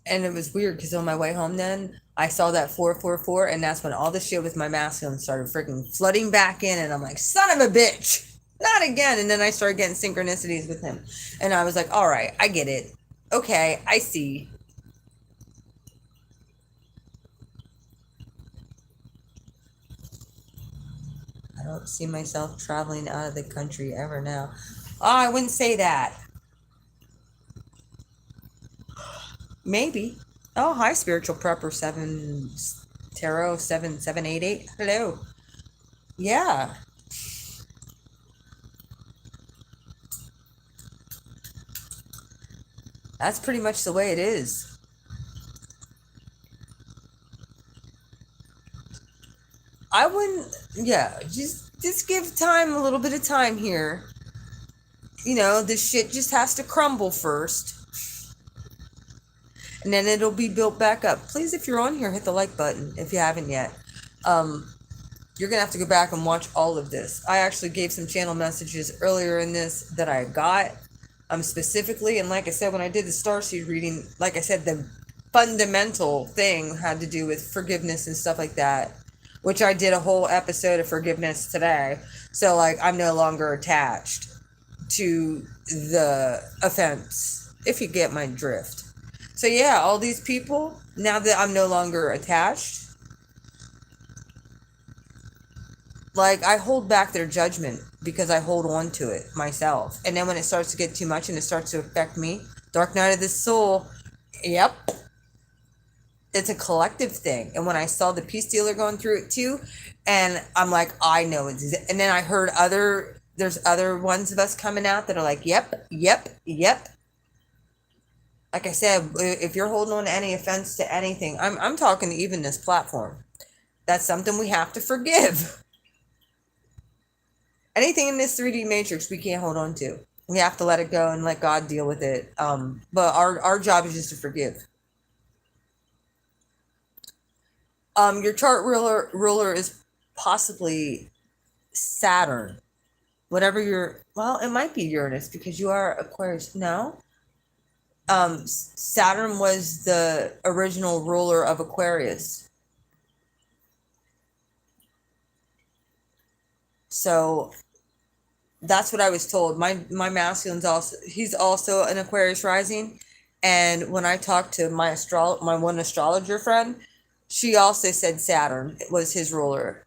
And it was weird because on my way home, then I saw that 444, and that's when all the shit with my masculine started freaking flooding back in. And I'm like, son of a bitch, not again. And then I started getting synchronicities with him. And I was like, all right, I get it. Okay, I see. I don't see myself traveling out of the country ever now. Oh, I wouldn't say that. Maybe. Oh, hi, spiritual prepper 7 tarot 7788. Hello. Yeah, that's pretty much the way it is. I wouldn't. Yeah, just give time, a little bit of time here. This shit just has to crumble first, and then it'll be built back up. Please, if you're on here, hit the like button if you haven't yet. Um, you're gonna have to go back and watch all of this. I actually gave some channel messages earlier in this that I got, specifically, and like I said, when I did the starseed reading, like I said, the fundamental thing had to do with forgiveness and stuff like that, which I did a whole episode of forgiveness today. So like, I'm no longer attached to the offense, if you get my drift. So yeah, all these people, now that I'm no longer attached, like, I hold back their judgment because I hold on to it myself. And then when it starts to get too much and it starts to affect me, dark night of the soul, yep, it's a collective thing. And when I saw the peace dealer going through it too, and I'm like, I know it's, and then I heard there's other ones of us coming out that are like, yep, yep, yep. Like I said, if you're holding on to any offense to anything, I'm talking to even this platform. That's something we have to forgive. Anything in this 3D matrix we can't hold on to. We have to let it go and let God deal with it. But our job is just to forgive. Your chart ruler is possibly Saturn. Whatever well, it might be Uranus because you are Aquarius. No. Saturn was the original ruler of Aquarius. So that's what I was told. My masculine's he's also an Aquarius rising, and when I talked to my one astrologer friend, she also said Saturn was his ruler.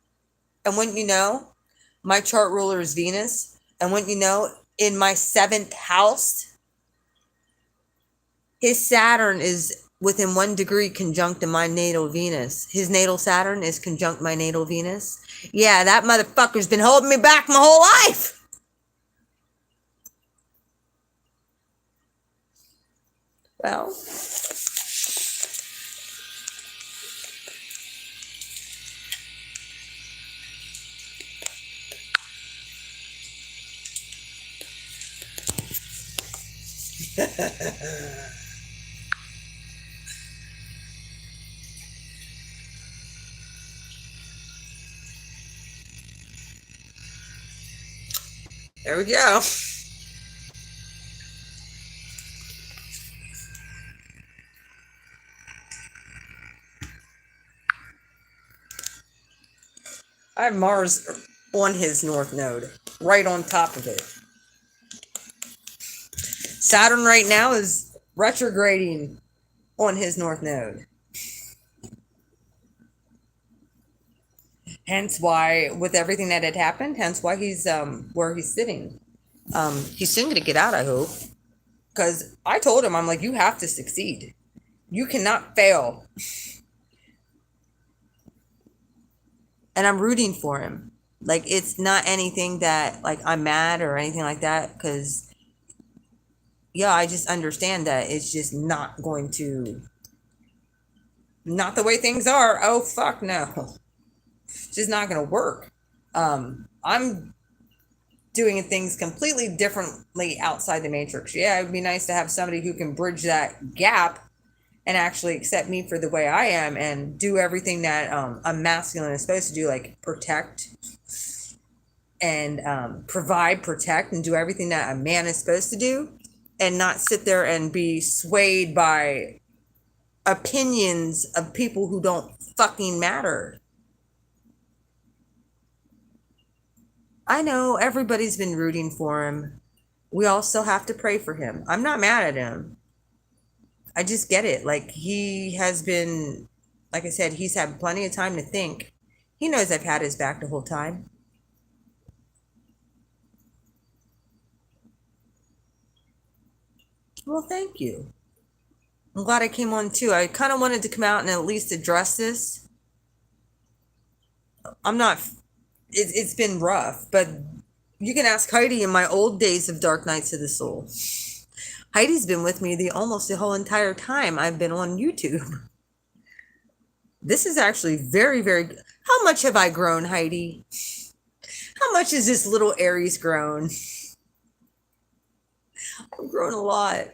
And wouldn't you know, my chart ruler is Venus, and wouldn't you know, in my 7th house, his Saturn is within 1 degree conjunct to my natal Venus. His natal Saturn is conjunct my natal Venus. Yeah, that motherfucker's been holding me back my whole life. Well, there we go. I have Mars on his north node, right on top of it. Saturn right now is retrograding on his north node. Hence why, with everything that had happened, hence why he's where he's sitting. He's soon gonna get out, I hope. Because I told him, I'm like, you have to succeed. You cannot fail. And I'm rooting for him. Like, it's not anything that, like, I'm mad or anything like that. Because, yeah, I just understand that it's just not going to Not the way things are. Oh, fuck no. It's just not going to work. I'm doing things completely differently outside the matrix. Yeah, it'd be nice to have somebody who can bridge that gap and actually accept me for the way I am and do everything that a masculine is supposed to do, like protect and provide, protect, and do everything that a man is supposed to do, and not sit there and be swayed by opinions of people who don't fucking matter. I know everybody's been rooting for him. We all still have to pray for him. I'm not mad at him. I just get it. Like, he has been, like I said, he's had plenty of time to think. He knows I've had his back the whole time. Well, thank you. I'm glad I came on too. I kind of wanted to come out and at least address this. I'm not, it's been rough, but you can ask Heidi in my old days of Dark Nights of the Soul. Heidi's been with me almost the whole entire time I've been on YouTube. This is actually very, very. How much have I grown, Heidi? How much is this little Aries grown? I've grown a lot.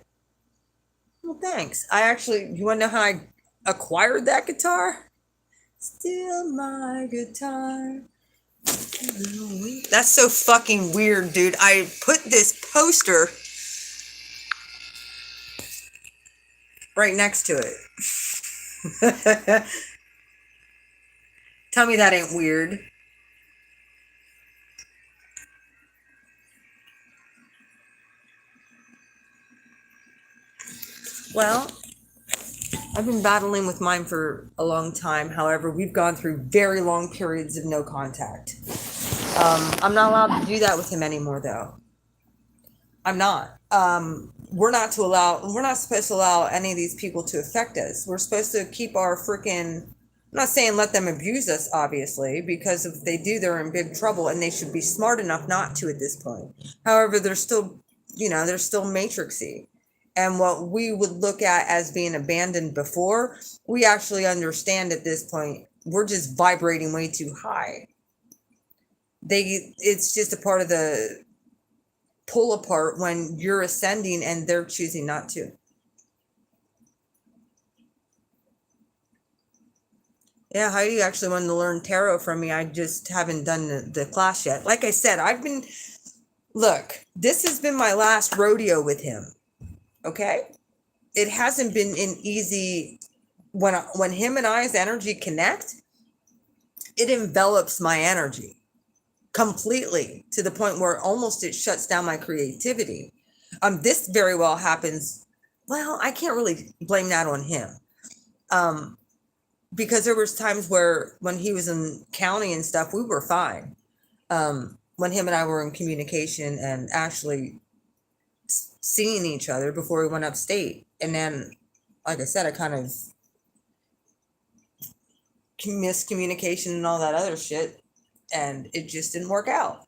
Well, thanks. You want to know how I acquired that guitar? Steal my guitar. That's so fucking weird, dude. I put this poster right next to it. Tell me that ain't weird. Well, I've been battling with mine for a long time. However, we've gone through very long periods of no contact. I'm not allowed to do that with him anymore, though. I'm not. We're not supposed to allow any of these people to affect us. We're supposed to keep our freaking, I'm not saying let them abuse us, obviously, because if they do, they're in big trouble, and they should be smart enough not to at this point. However, they're still matrixy. And what we would look at as being abandoned before, we actually understand at this point, we're just vibrating way too high. It's just a part of the pull apart when you're ascending and they're choosing not to. Yeah, Heidi actually wanted to learn tarot from me. I just haven't done the class yet. Like I said, look, this has been my last rodeo with him. Okay? It hasn't been an easy, when him and I's energy connect, it envelops my energy completely to the point where almost it shuts down my creativity. This very well happens. Well, I can't really blame that on him. Because there was times where when he was in county and stuff, we were fine. When him and I were in communication and actually seeing each other before we went upstate. And then, like I said, I kind of miscommunication and all that other shit, and it just didn't work out.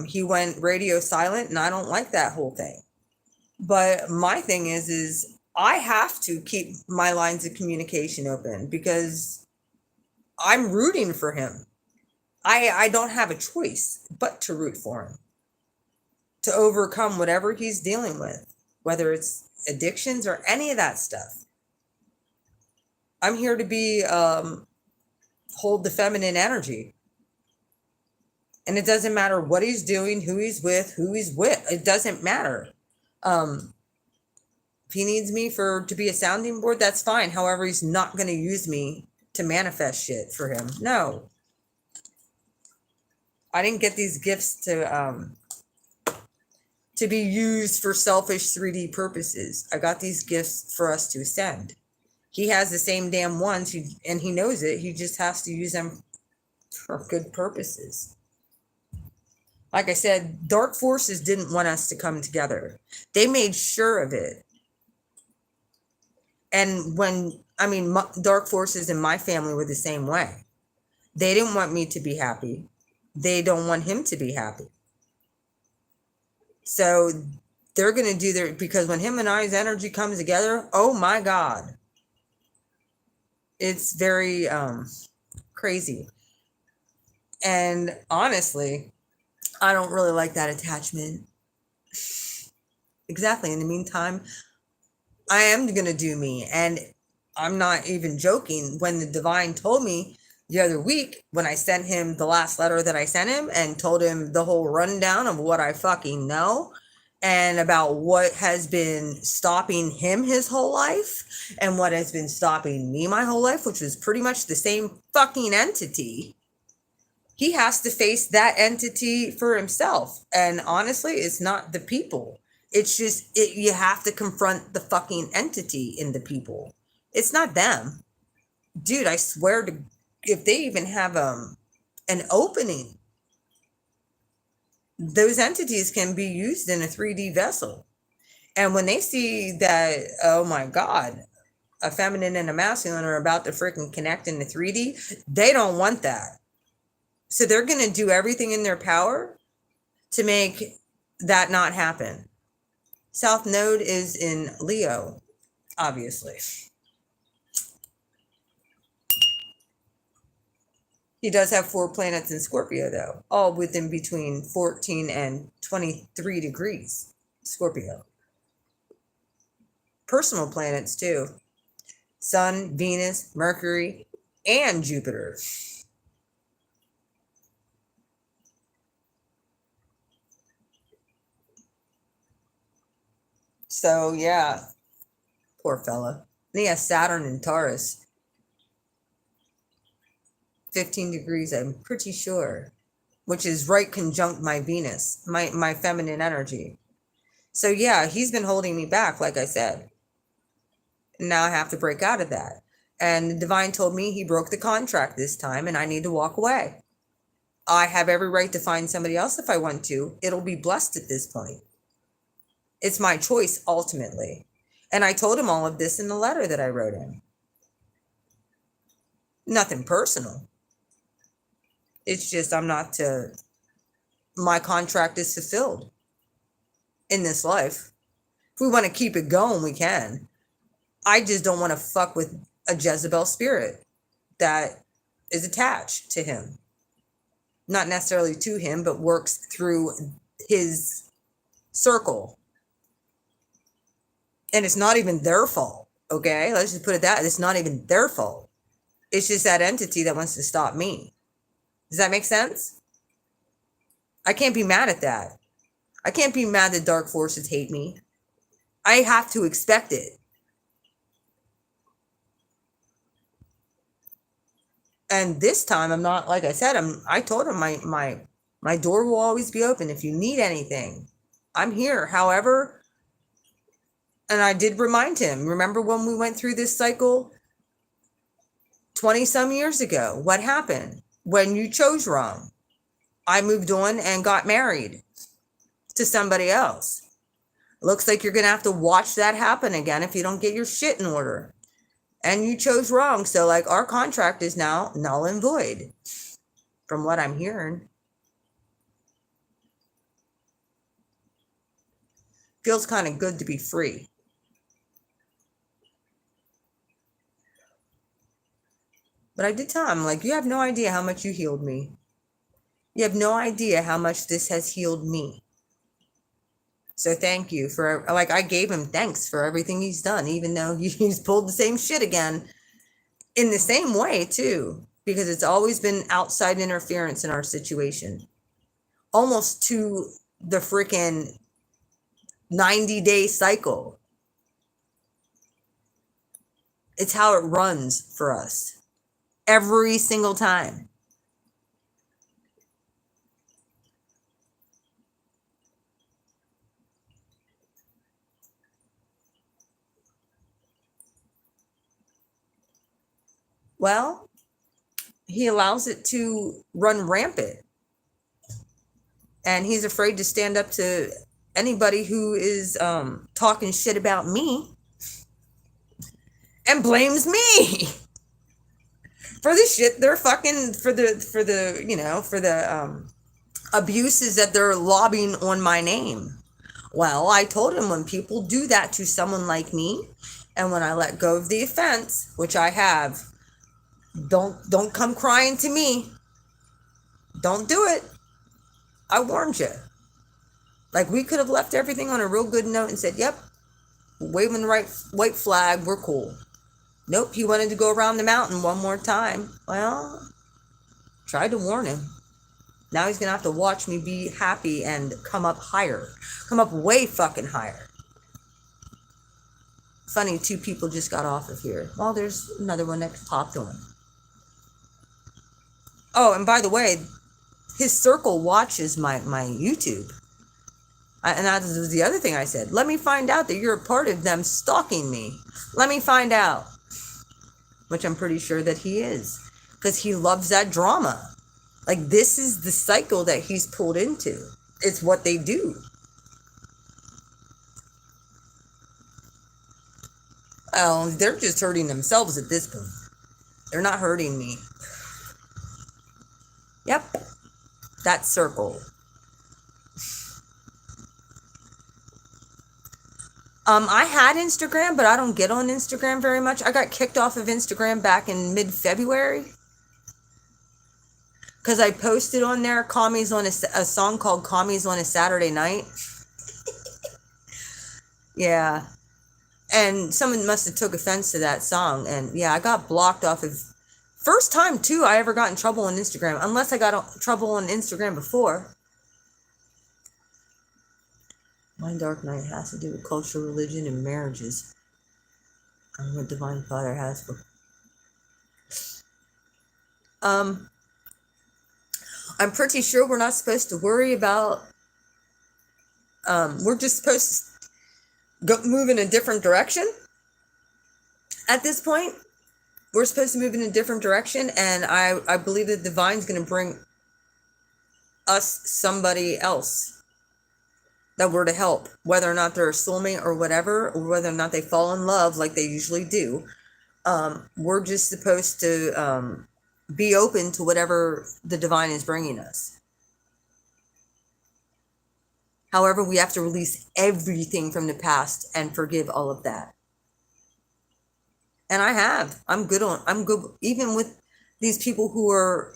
He went radio silent, and I don't like that whole thing. But my thing is I have to keep my lines of communication open because I'm rooting for him. I don't have a choice but to root for him, to overcome whatever he's dealing with, whether it's addictions or any of that stuff. I'm here to be hold the feminine energy. And it doesn't matter what he's doing, who he's with. It doesn't matter. If he needs me to be a sounding board, that's fine. However, he's not going to use me to manifest shit for him. No. I didn't get these gifts to be used for selfish 3D purposes. I got these gifts for us to ascend. He has the same damn ones, and he knows it. He just has to use them for good purposes. Like I said, dark forces didn't want us to come together. They made sure of it. And dark forces in my family were the same way. They didn't want me to be happy. They don't want him to be happy. So they're going to do because when him and I's energy comes together, oh my God. It's very crazy. And honestly, I don't really like that attachment. Exactly. In the meantime, I am going to do me. And I'm not even joking. When the divine told me the other week, when I sent him the last letter that I sent him and told him the whole rundown of what I fucking know and about what has been stopping him his whole life and what has been stopping me my whole life, which was pretty much the same fucking entity. He has to face that entity for himself. And honestly, it's not the people. It's just you have to confront the fucking entity in the people. It's not them. Dude, I swear to, if they even have an opening, those entities can be used in a 3D vessel. And when they see that, oh my God, a feminine and a masculine are about to freaking connect in the 3D, they don't want that. So they're going to do everything in their power to make that not happen. South Node is in Leo, obviously. He does have 4 planets in Scorpio, though, all within between 14 and 23 degrees Scorpio. Personal planets, too. Sun, Venus, Mercury, and Jupiter. So, yeah, poor fella. And he has Saturn in Taurus. 15 degrees, I'm pretty sure, which is right conjunct my Venus, my feminine energy. So yeah, he's been holding me back, like I said. Now I have to break out of that. And the divine told me he broke the contract this time and I need to walk away. I have every right to find somebody else if I want to. It'll be blessed at this point. It's my choice ultimately. And I told him all of this in the letter that I wrote him. Nothing personal. It's just my contract is fulfilled in this life. If we want to keep it going, we can. I just don't want to fuck with a Jezebel spirit that is attached to him. Not necessarily to him, but works through his circle. And it's not even their fault, okay? Let's just put it that. It's not even their fault. It's just that entity that wants to stop me. Does that make sense? I can't be mad at that. I can't be mad that dark forces hate me. I have to expect it. And this time I'm not, like I said, I told him my door will always be open if you need anything. I'm here. However, and I did remind him, remember when we went through this cycle 20 some years ago? What happened when you chose wrong? I moved on and got married to somebody else. Looks like you're going to have to watch that happen again if you don't get your shit in order. And you chose wrong. So like our contract is now null and void from what I'm hearing. Feels kind of good to be free. But I did tell him, like, you have no idea how much you healed me. You have no idea how much this has healed me. So thank you for, like, I gave him thanks for everything he's done, even though he's pulled the same shit again in the same way, too, because it's always been outside interference in our situation. Almost to the freaking 90-day cycle. It's how it runs for us. Every single time. Well, he allows it to run rampant. And he's afraid to stand up to anybody who is talking shit about me and blames me for the shit they're fucking for the abuses that they're lobbing on my name. Well, I told him when people do that to someone like me, and when I let go of the offense, which I have, Don't come crying to me. Don't do it. I warned you. Like, we could have left everything on a real good note and said, yep, waving the right white flag, we're cool. Nope, he wanted to go around the mountain one more time. Well, tried to warn him. Now he's gonna have to watch me be happy and come up higher. Come up way fucking higher. Funny, two people just got off of here. Well, there's another one that popped on. Oh, and by the way, his circle watches my YouTube. And that was the other thing I said. Let me find out that you're a part of them stalking me. Let me find out. Which I'm pretty sure that he is. Because he loves that drama. Like, this is the cycle that he's pulled into. It's what they do. Well, they're just hurting themselves at this point. They're not hurting me. Yep. That circle. I had Instagram, but I don't get on Instagram very much. I got kicked off of Instagram back in mid-February. Because I posted on there a song called Call Me's on a Saturday Night. Yeah. And someone must have took offense to that song. And yeah, I got blocked off of... First time, too, I ever got in trouble on Instagram. Unless I got in trouble on Instagram before. My dark night has to do with culture, religion, and marriages. And what Divine Father has for... I'm pretty sure we're not supposed to worry about... we're just supposed to move in a different direction. At this point, we're supposed to move in a different direction, and I believe that Divine's going to bring us somebody else that we're to help, whether or not they're a soulmate or whatever, or whether or not they fall in love like they usually do. We're just supposed to be open to whatever the Divine is bringing us. However, we have to release everything from the past and forgive all of that. And I have. I'm good, even with these people who are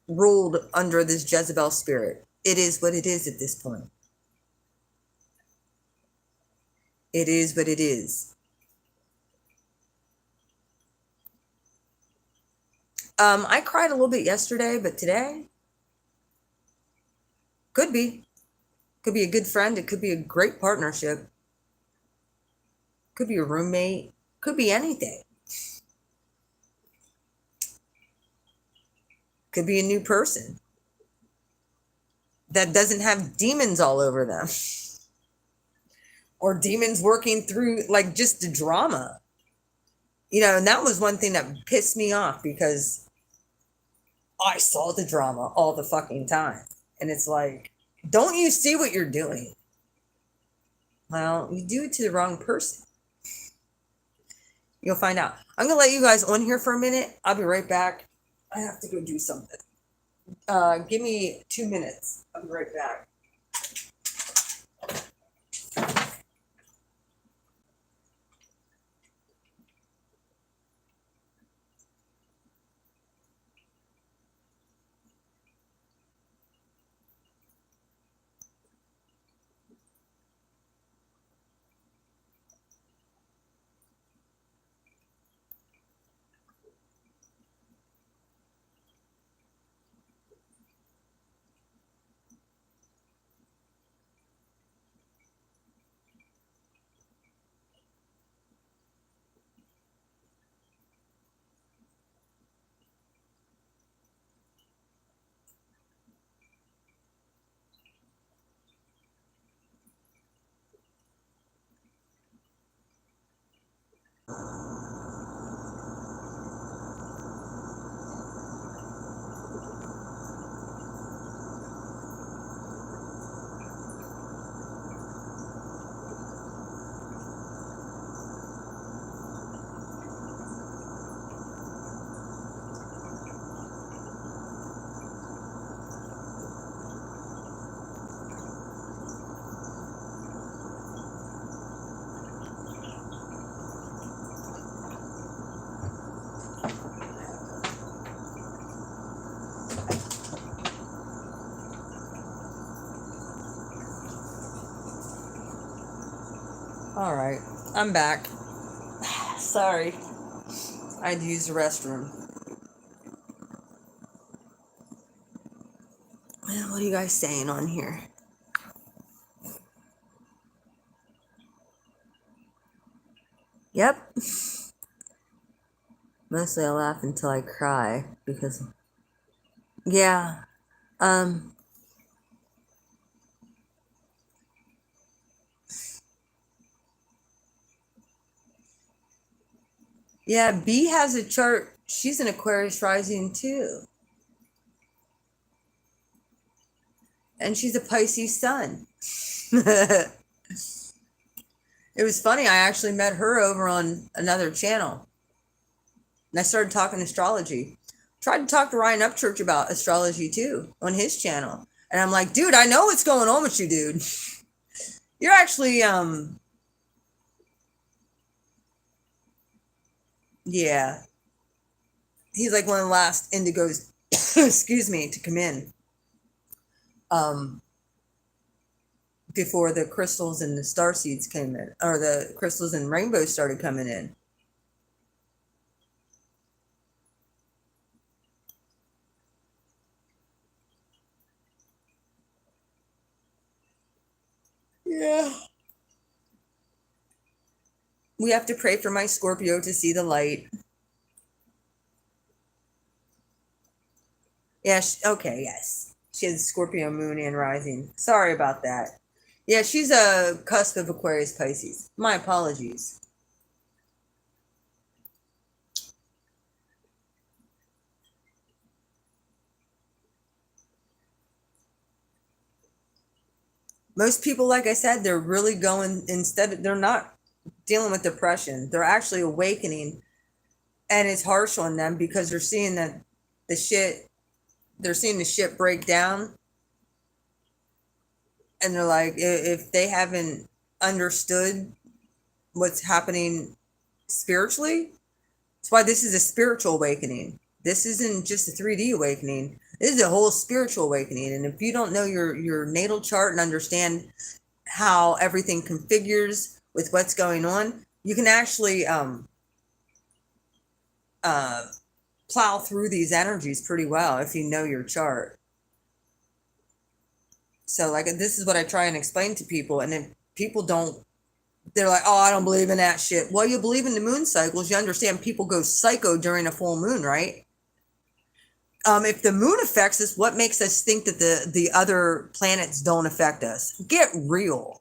ruled under this Jezebel spirit. It is what it is at this point. It is what it is. I cried a little bit yesterday, but today could be a good friend. It could be a great partnership. Could be a roommate. Could be anything. Could be a new person that doesn't have demons all over them. Or demons working through, like, just the drama. You know, and that was one thing that pissed me off, because I saw the drama all the fucking time. And it's like, don't you see what you're doing? Well, you do it to the wrong person. You'll find out. I'm going to let you guys on here for a minute. I'll be right back. I have to go do something. Give me 2 minutes. I'll be right back. All right, I'm back. Sorry, I had to use the restroom. Well, what are you guys saying on here? Yep. Mostly I laugh until I cry because, yeah, um, yeah, B has a chart. She's an Aquarius rising too. And she's a Pisces sun. It was funny. I actually met her over on another channel. And I started talking astrology. Tried to talk to Ryan Upchurch about astrology too on his channel. And I'm like, dude, I know what's going on with you, dude. You're actually, yeah. He's like one of the last indigos, excuse me, to come in. Um, before the crystals and the star seeds came in, or the crystals and rainbows started coming in. Yeah. We have to pray for my Scorpio to see the light. Yeah, okay, yes. She has Scorpio moon and rising. Sorry about that. Yeah, she's a cusp of Aquarius Pisces. My apologies. Most people, like I said, they're really going, they're not dealing with depression. They're actually awakening, and it's harsh on them because they're seeing that the shit, they're seeing the shit break down, and they're like, if they haven't understood what's happening spiritually, that's why this is a spiritual awakening. This isn't just a 3D awakening. This is a whole spiritual awakening. And if you don't know your natal chart and understand how everything configures with what's going on, you can actually uh, plow through these energies pretty well if you know your chart. So, like, this is what I try and explain to people, and if people don't, they're like, "Oh, I don't believe in that shit." Well, you believe in the moon cycles. You understand people go psycho during a full moon, right? If the moon affects us, what makes us think that the other planets don't affect us? Get real.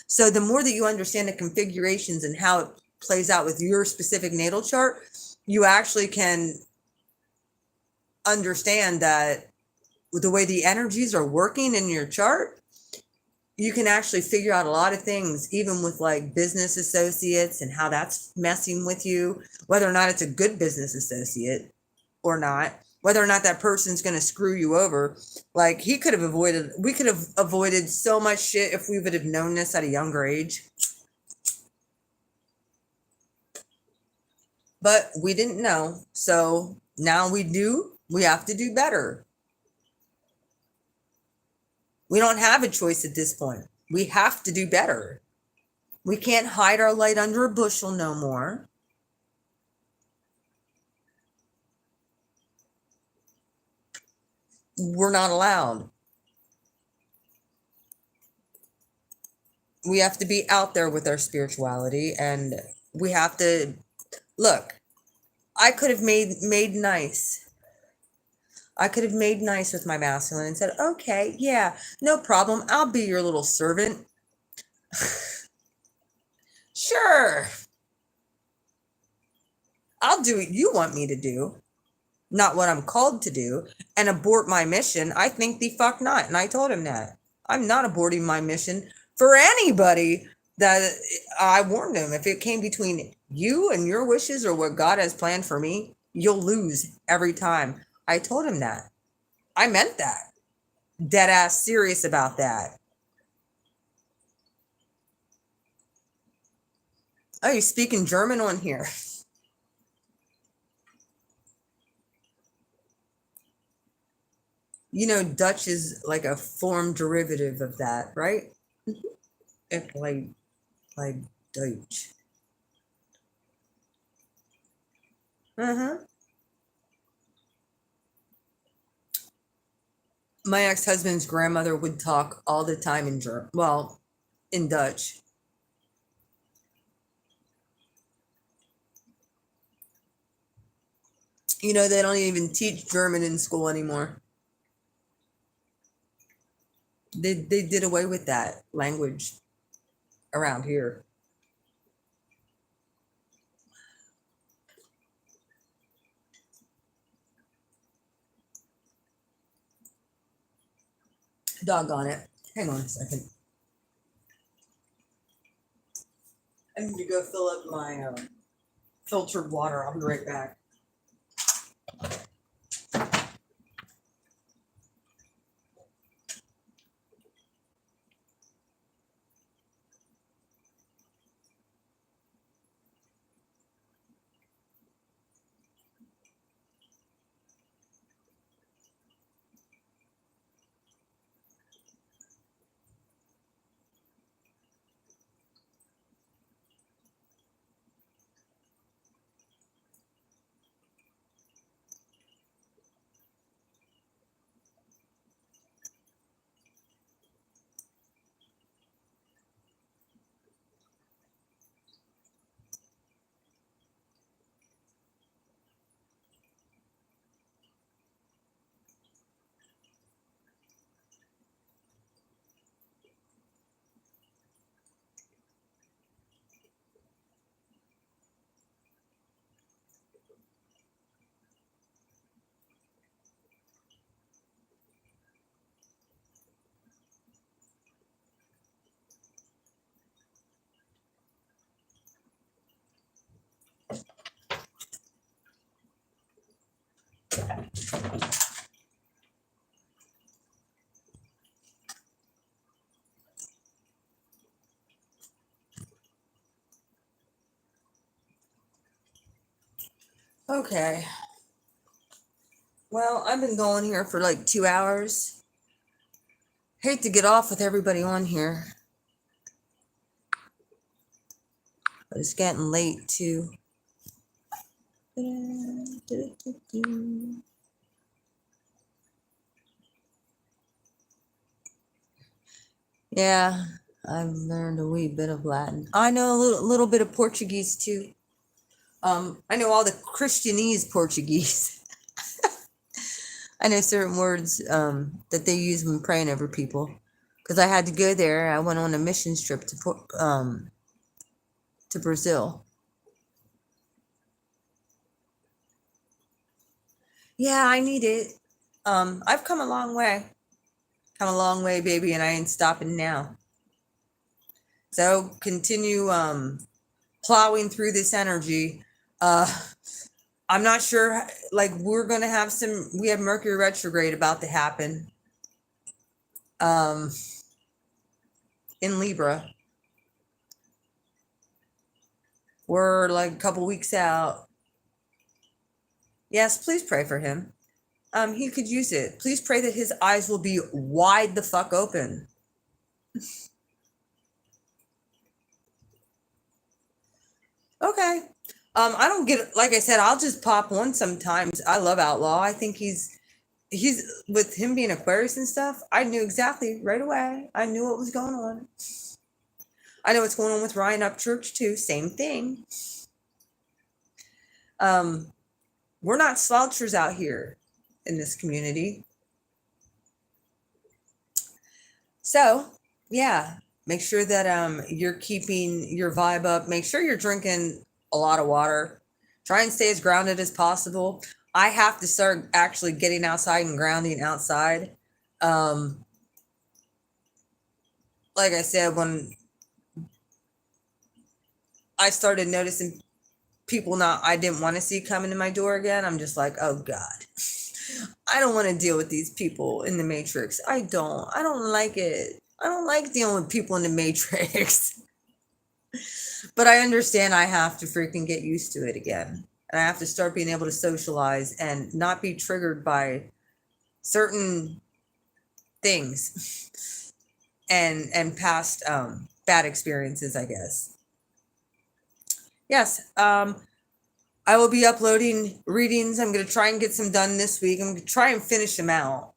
So the more that you understand the configurations and how it plays out with your specific natal chart, you actually can understand that with the way the energies are working in your chart, you can actually figure out a lot of things, even with like business associates and how that's messing with you, whether or not it's a good business associate or not, whether or not that person's going to screw you over. Like we could have avoided so much shit if we would have known this at a younger age. But we didn't know. So now we do. We have to do better. We don't have a choice at this point. We have to do better. We can't hide our light under a bushel no more. We're not allowed. We have to be out there with our spirituality, and we have to look. I could have made nice. I could have made nice with my masculine and said, "Okay, yeah, no problem. I'll be your little servant." Sure. I'll do what you want me to do, not what I'm called to do, and abort my mission. I think the fuck not. And I told him that. I'm not aborting my mission for anybody. That I warned him, if it came between you and your wishes or what God has planned for me, you'll lose every time. I told him that. I meant that. Dead ass serious about that. Oh, you're speaking German on here. You know, Dutch is like a form derivative of that, right? If like Deutsch. Uh-huh. My ex-husband's grandmother would talk all the time in German. Well, in Dutch. You know, they don't even teach German in school anymore. They did away with that language around here. Doggone it. Hang on a second. I need to go fill up my filtered water. I'll be right back. Okay. Well, I've been going here for like 2 hours. Hate to get off with everybody on here, but it's getting late too. Yeah, I've learned a wee bit of Latin. I know a little bit of Portuguese too. I know all the Christianese Portuguese. I know certain words that they use when praying over people. Because I had to go there. I went on a mission trip to Brazil. Yeah, I need it. I've come a long way. Come a long way, baby, and I ain't stopping now. So continue plowing through this energy. Uh, I'm not sure. Like we're gonna have some. We have Mercury retrograde about to happen. Um, in Libra. We're like a couple weeks out. Yes, please pray for him. He could use it. Please pray that his eyes will be wide the fuck open. Okay. I don't get like I said, I'll just pop one sometimes. I love Outlaw. I think he's with him being Aquarius and stuff. I knew exactly right away. I knew what was going on. I know what's going on with Ryan Upchurch too. Same thing. Um, we're not slouchers out here in this community. So yeah, make sure that you're keeping your vibe up. Make sure you're drinking a lot of water. Try and stay as grounded as possible. I have to start actually getting outside and grounding outside. Um, like I said, when I started noticing people not I didn't want to see coming to my door again, I'm just like, oh God. I don't want to deal with these people in the Matrix. I don't. I don't like it. I don't like dealing with people in the Matrix. But I understand I have to freaking get used to it again. And I have to start being able to socialize and not be triggered by certain things and past bad experiences, I guess. Yes. I will be uploading readings. I'm going to try and get some done this week. I'm going to try and finish them out.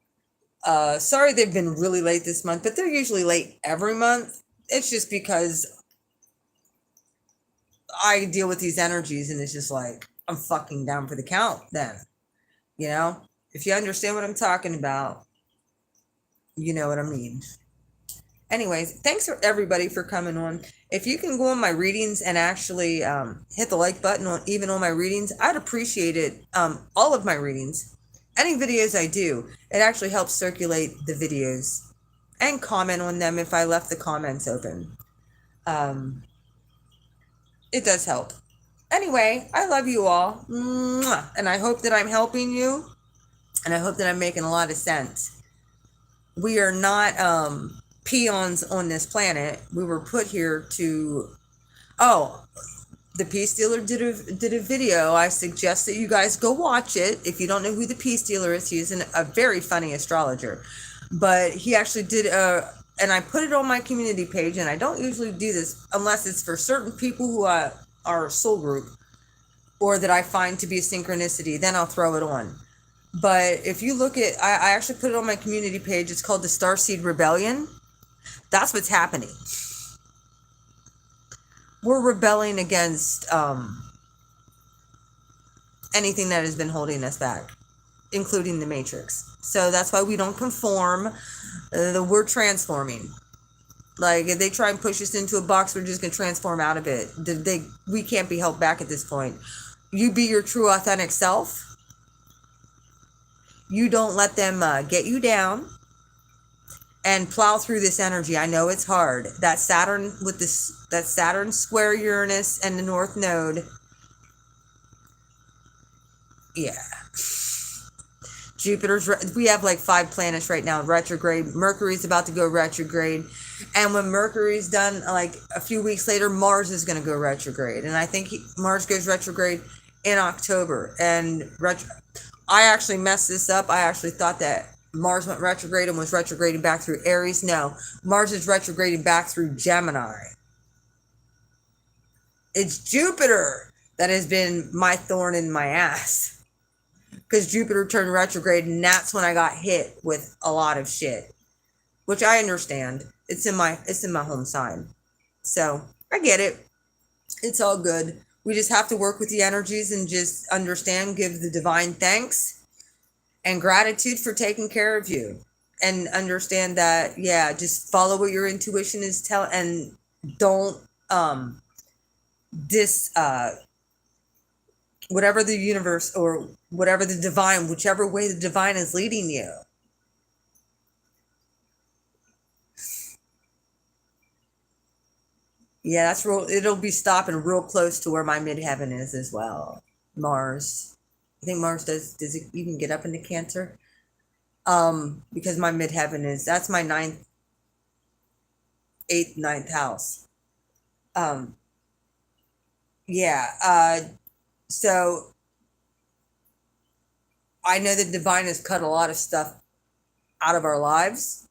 Sorry they've been really late this month, but they're usually late every month. It's just because I deal with these energies and it's just like, I'm fucking down for the count then. You know? If you understand what I'm talking about, you know what I mean. Anyways, thanks for everybody for coming on. If you can go on my readings and actually hit the like button on even on my readings, I'd appreciate it. All of my readings, any videos I do, it actually helps circulate the videos and comment on them if I left the comments open. Um, it does help. Anyway, I love you all. Mwah. And I hope that I'm helping you. And I hope that I'm making a lot of sense. We are not peons on this planet. We were put here to. Oh, the Peace Dealer did a video. I suggest that you guys go watch it. If you don't know who the Peace Dealer is, he's a very funny astrologer. But he actually did and I put it on my community page, and I don't usually do this unless it's for certain people who are soul group or that I find to be a synchronicity, then I'll throw it on. But if you look at, I actually put it on my community page. It's called the Starseed Rebellion. That's what's happening. We're rebelling against anything that has been holding us back, including the Matrix. So that's why we don't conform. We're transforming. Like, if they try and push us into a box, we're just going to transform out of it. We can't be held back at this point. You be your true, authentic self. You don't let them get you down and plow through this energy. I know it's hard. That Saturn with that Saturn square Uranus and the North Node. Yeah. We have like 5 planets right now retrograde. Mercury's about to go retrograde. And when Mercury's done, like a few weeks later, Mars is going to go retrograde. And I think Mars goes retrograde in October. And I actually messed this up. I actually thought that Mars went retrograde and was retrograding back through Aries. No, Mars is retrograding back through Gemini. It's Jupiter that has been my thorn in my ass. Because Jupiter turned retrograde, and that's when I got hit with a lot of shit. Which I understand. It's in my home sign. So I get it. It's all good. We just have to work with the energies and just understand, give the divine thanks and gratitude for taking care of you. And understand that, yeah, just follow what your intuition is telling, and don't whatever the universe or whatever the divine, whichever way the divine is leading you. Yeah, that's real. It'll be stopping real close to where my midheaven is as well. Mars. I think Mars does it even get up into Cancer? Because my midheaven that's my 9th, 8th, 9th house. Yeah. So I know the divine has cut a lot of stuff out of our lives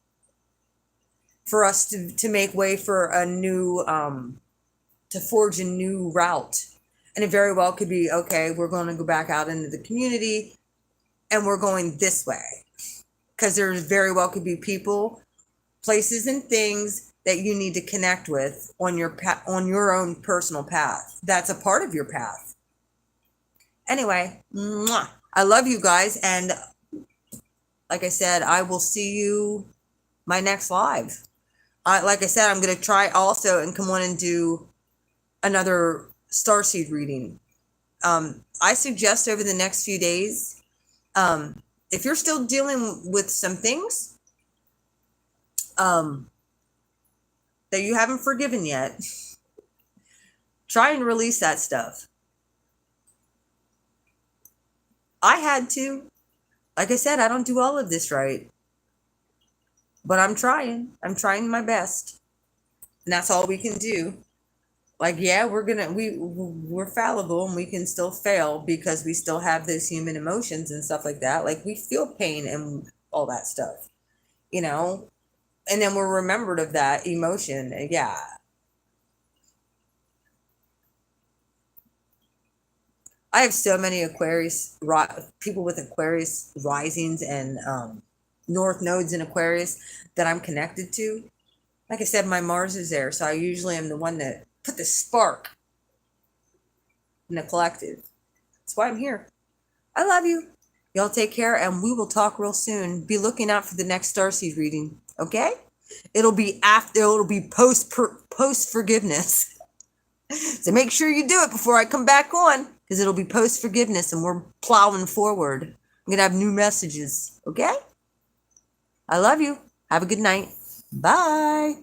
for us to make way for a new to forge a new route. And it very well could be, okay, we're going to go back out into the community and we're going this way. Because there very well could be people, places, and things that you need to connect with on your own personal path. That's a part of your path. Anyway, mwah, I love you guys. And like I said, I will see you my next live. Like I said, I'm going to try also and come on and do another starseed reading. I suggest over the next few days, if you're still dealing with some things that you haven't forgiven yet, try and release that stuff. I had to. Like I said, I don't do all of this right. But I'm trying. I'm trying my best. And that's all we can do. Like, yeah, we're fallible and we can still fail because we still have those human emotions and stuff like that. Like, we feel pain and all that stuff, you know? And then we're remembered of that emotion. Yeah. I have so many people with Aquarius risings and North nodes in Aquarius that I'm connected to. Like I said, my Mars is there, so I usually am the one that put the spark in the collective. That's why I'm here. I love you. Y'all take care, and we will talk real soon. Be looking out for the next starseed reading. Okay? It'll be after. It'll be post forgiveness. So make sure you do it before I come back on, because it'll be post forgiveness, and we're plowing forward. I'm gonna have new messages. Okay? I love you. Have a good night. Bye.